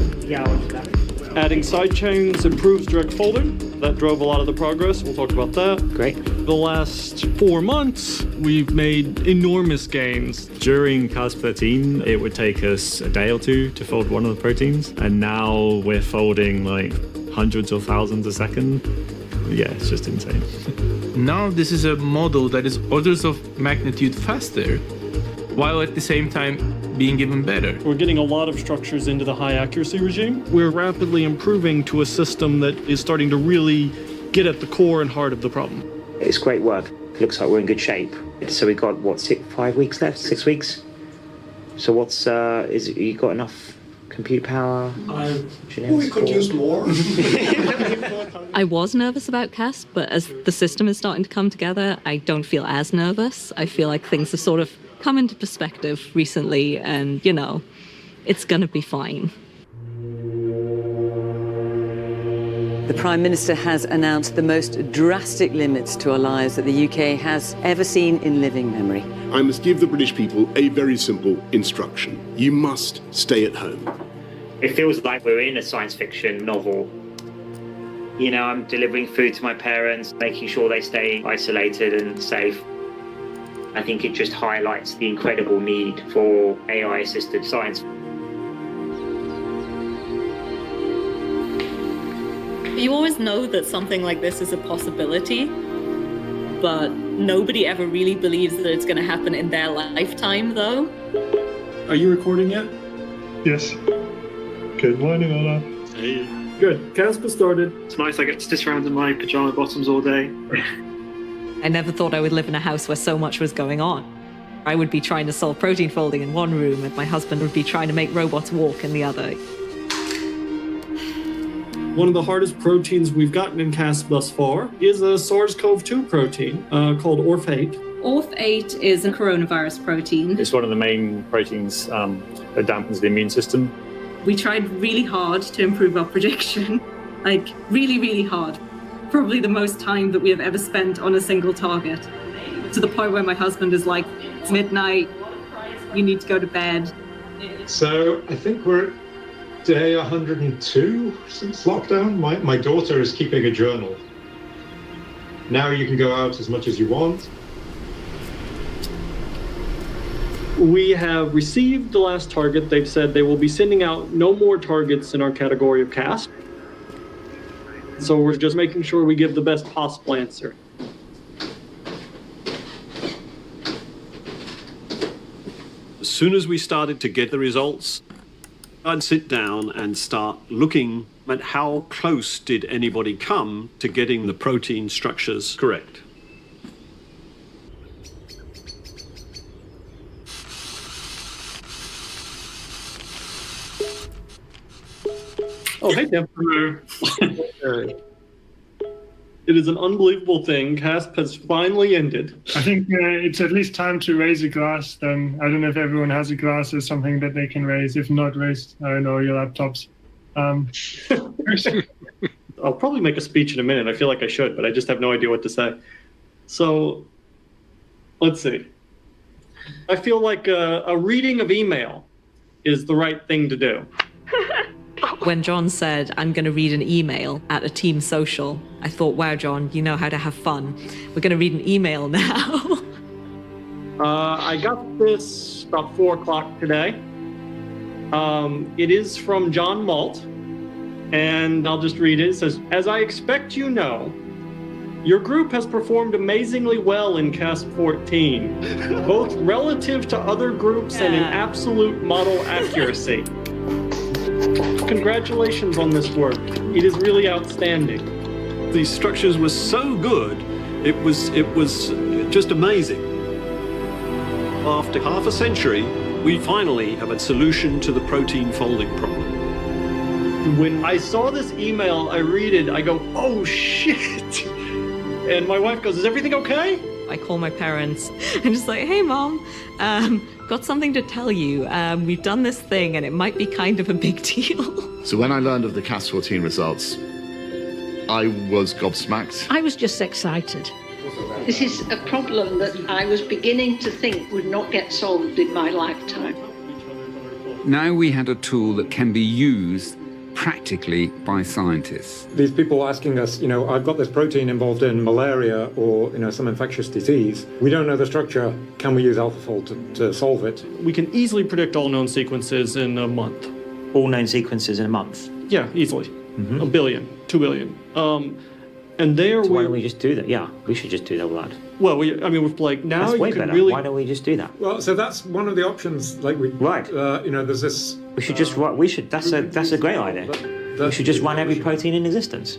Adding sidechains improves direct folding. That drove a lot of the progress. We'll talk about that. Great. The last 4 months, we've made enormous gains. During CAS13, it would take us a day or two to fold one of the proteins, and now we're folding like hundreds or thousands a second. Yeah, it's just insane. Now this is a model that is orders of magnitude faster, while at the same time being even better. We're getting a lot of structures into the high accuracy regime. We're rapidly improving to a system that is starting to really get at the core and heart of the problem. It's great work. It looks like we're in good shape. So we've got, what, 5 weeks left? 6 weeks? So what's, you got enough compute power? We could use more. I was nervous about CASP, but as the system is starting to come together, I don't feel as nervous. I feel like things have sort of come into perspective recently, and, you know, it's going to be fine. The Prime Minister has announced the most drastic limits to our lives that the UK has ever seen in living memory. I must give the British people a very simple instruction. You must stay at home. It feels like we're in a science fiction novel. You know, I'm delivering food to my parents, making sure they stay isolated and safe. I think it just highlights the incredible need for AI-assisted science. You always know that something like this is a possibility, but nobody ever really believes that it's going to happen in their lifetime, though. Are you recording yet? Yes. Good morning, Ola. Hey. Good. CASP started. It's nice I get to sit around in my pajama bottoms all day. I never thought I would live in a house where so much was going on. I would be trying to solve protein folding in one room, and my husband would be trying to make robots walk in the other. One of the hardest proteins we've gotten in CASP thus far is a SARS-CoV-2 protein called ORF8. ORF8 is a coronavirus protein. It's one of the main proteins that dampens the immune system. We tried really hard to improve our prediction, like really, really hard. Probably the most time that we have ever spent on a single target, to the point where my husband is like, it's midnight, you need to go to bed. So I think we're at day 102 since lockdown. My daughter is keeping a journal. Now you can go out as much as you want. We have received the last target. They've said they will be sending out no more targets in our category of CASP. So we're just making sure we give the best possible answer. As soon as we started to get the results, I'd sit down and start looking at how close did anybody come to getting the protein structures correct. Oh, hey, Tim. It is an unbelievable thing. CASP has finally ended. I think it's at least time to raise a glass then. I don't know if everyone has a glass or something that they can raise. If not, raise, I don't know, your laptops. I'll probably make a speech in a minute. I feel like I should, but I just have no idea what to say. So, let's see. I feel like a reading of email is the right thing to do. When John said, I'm going to read an email at a team social, I thought, wow, John, you know how to have fun. We're going to read an email now. I got this about 4 o'clock today. It is from John Malt, and I'll just read it. It says, as I expect you know, your group has performed amazingly well in CASP 14, both relative to other groups and in absolute model accuracy. Congratulations on this work. It is really outstanding. These structures were so good, it was just amazing. After half a century, we finally have a solution to the protein folding problem. When I saw this email, I read it, I go, oh shit. And my wife goes, is everything okay? I call my parents and just like, hey mom, got something to tell you. We've done this thing and it might be kind of a big deal. So when I learned of the CASP 14 results, I was gobsmacked. I was just excited. This is a problem that I was beginning to think would not get solved in my lifetime. Now we had a tool that can be used practically by scientists. These people asking us, you know, I've got this protein involved in malaria or, you know, some infectious disease. We don't know the structure. Can we use AlphaFold to solve it? We can easily predict all known sequences in a month. All known sequences in a month? Yeah, easily. 1 billion, 2 billion. And there so why don't we just do that? Yeah, we should just do that, lad. Well, with like now that's way you can better. really. Why don't we just do that? Well, so that's one of the options. Like we, right? There's this. We should just. We should. That's a great idea. We should just run every protein in existence,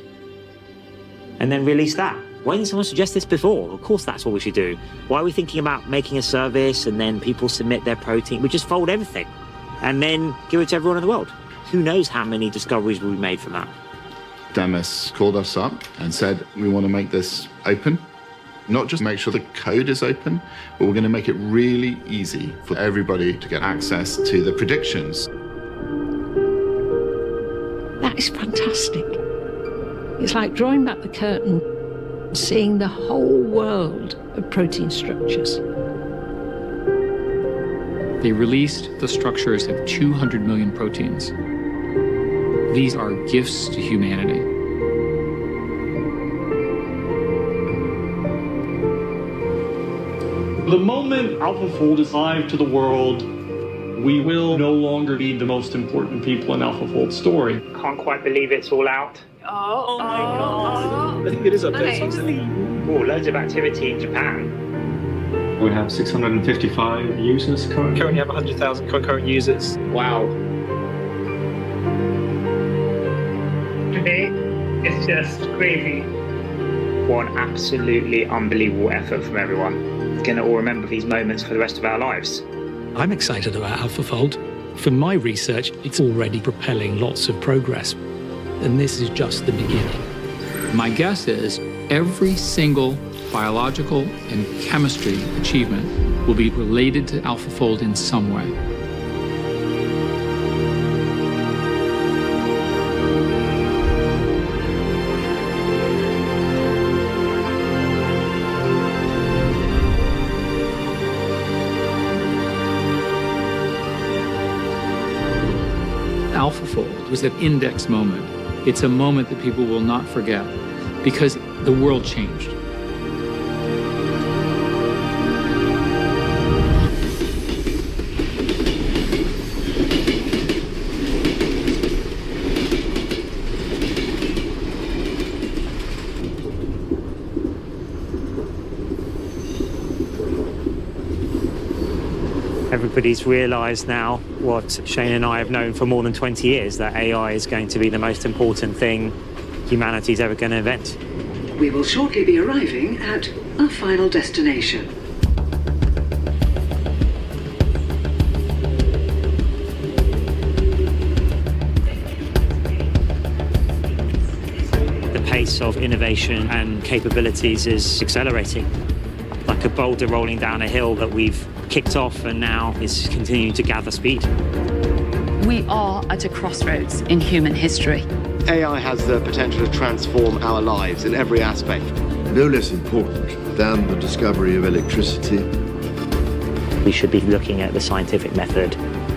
and then release that. Why didn't someone suggest this before? Of course, that's what we should do. Why are we thinking about making a service and then people submit their protein? We just fold everything, and then give it to everyone in the world. Who knows how many discoveries will be made from that? Demis called us up and said, we want to make this open. Not just make sure the code is open, but we're going to make it really easy for everybody to get access to the predictions. That is fantastic. It's like drawing back the curtain, seeing the whole world of protein structures. They released the structures of 200 million proteins. These are gifts to humanity. The moment AlphaFold is live to the world, we will no longer be the most important people in AlphaFold's story. Can't quite believe it's all out. Oh my God. I think it is up there. Oh, loads of activity in Japan. We have 655 users currently. Currently have 100,000 concurrent users. Wow. Today, it's just crazy. What an absolutely unbelievable effort from everyone. We're going to all remember these moments for the rest of our lives. I'm excited about AlphaFold. For my research, it's already propelling lots of progress. And this is just the beginning. My guess is every single biological and chemistry achievement will be related to AlphaFold in some way. AlphaFold was that index moment. It's a moment that people will not forget because the world changed. Everybody's realised now what Shane and I have known for more than 20 years, that AI is going to be the most important thing humanity's ever going to invent. We will shortly be arriving at our final destination. The pace of innovation and capabilities is accelerating. Like a boulder rolling down a hill that we've kicked off and now is continuing to gather speed. We are at a crossroads in human history. AI has the potential to transform our lives in every aspect. No less important than the discovery of electricity. We should be looking at the scientific method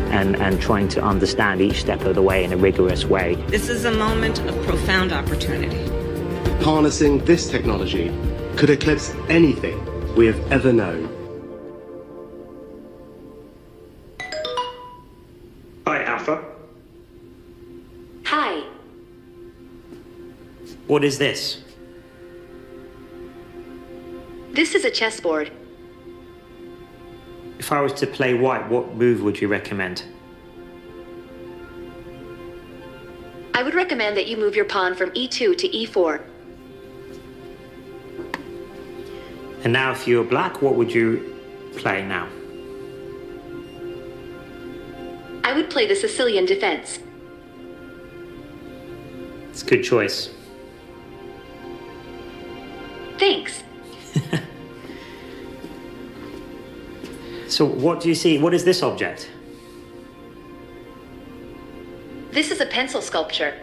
and trying to understand each step of the way in a rigorous way. This is a moment of profound opportunity. Harnessing this technology could eclipse anything we have ever known. Hi, Alpha. Hi. What is this? This is a chessboard. If I was to play white, what move would you recommend? I would recommend that you move your pawn from e2 to e4. And now if you were black, what would you play now? I would play the Sicilian defense. It's a good choice. Thanks. So what do you see? What is this object? This is a pencil sculpture.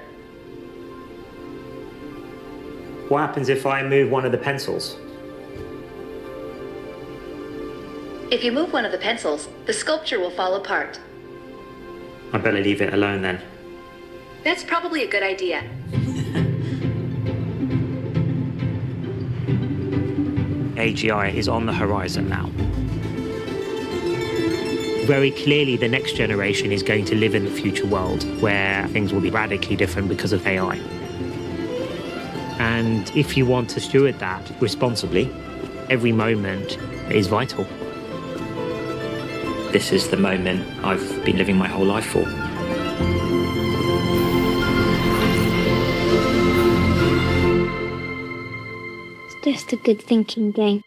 What happens if I move one of the pencils? If you move one of the pencils, the sculpture will fall apart. I better leave it alone then. That's probably a good idea. AGI is on the horizon now. Very clearly, the next generation is going to live in the future world where things will be radically different because of AI. And if you want to steward that responsibly, every moment is vital. This is the moment I've been living my whole life for. It's just a good thinking game.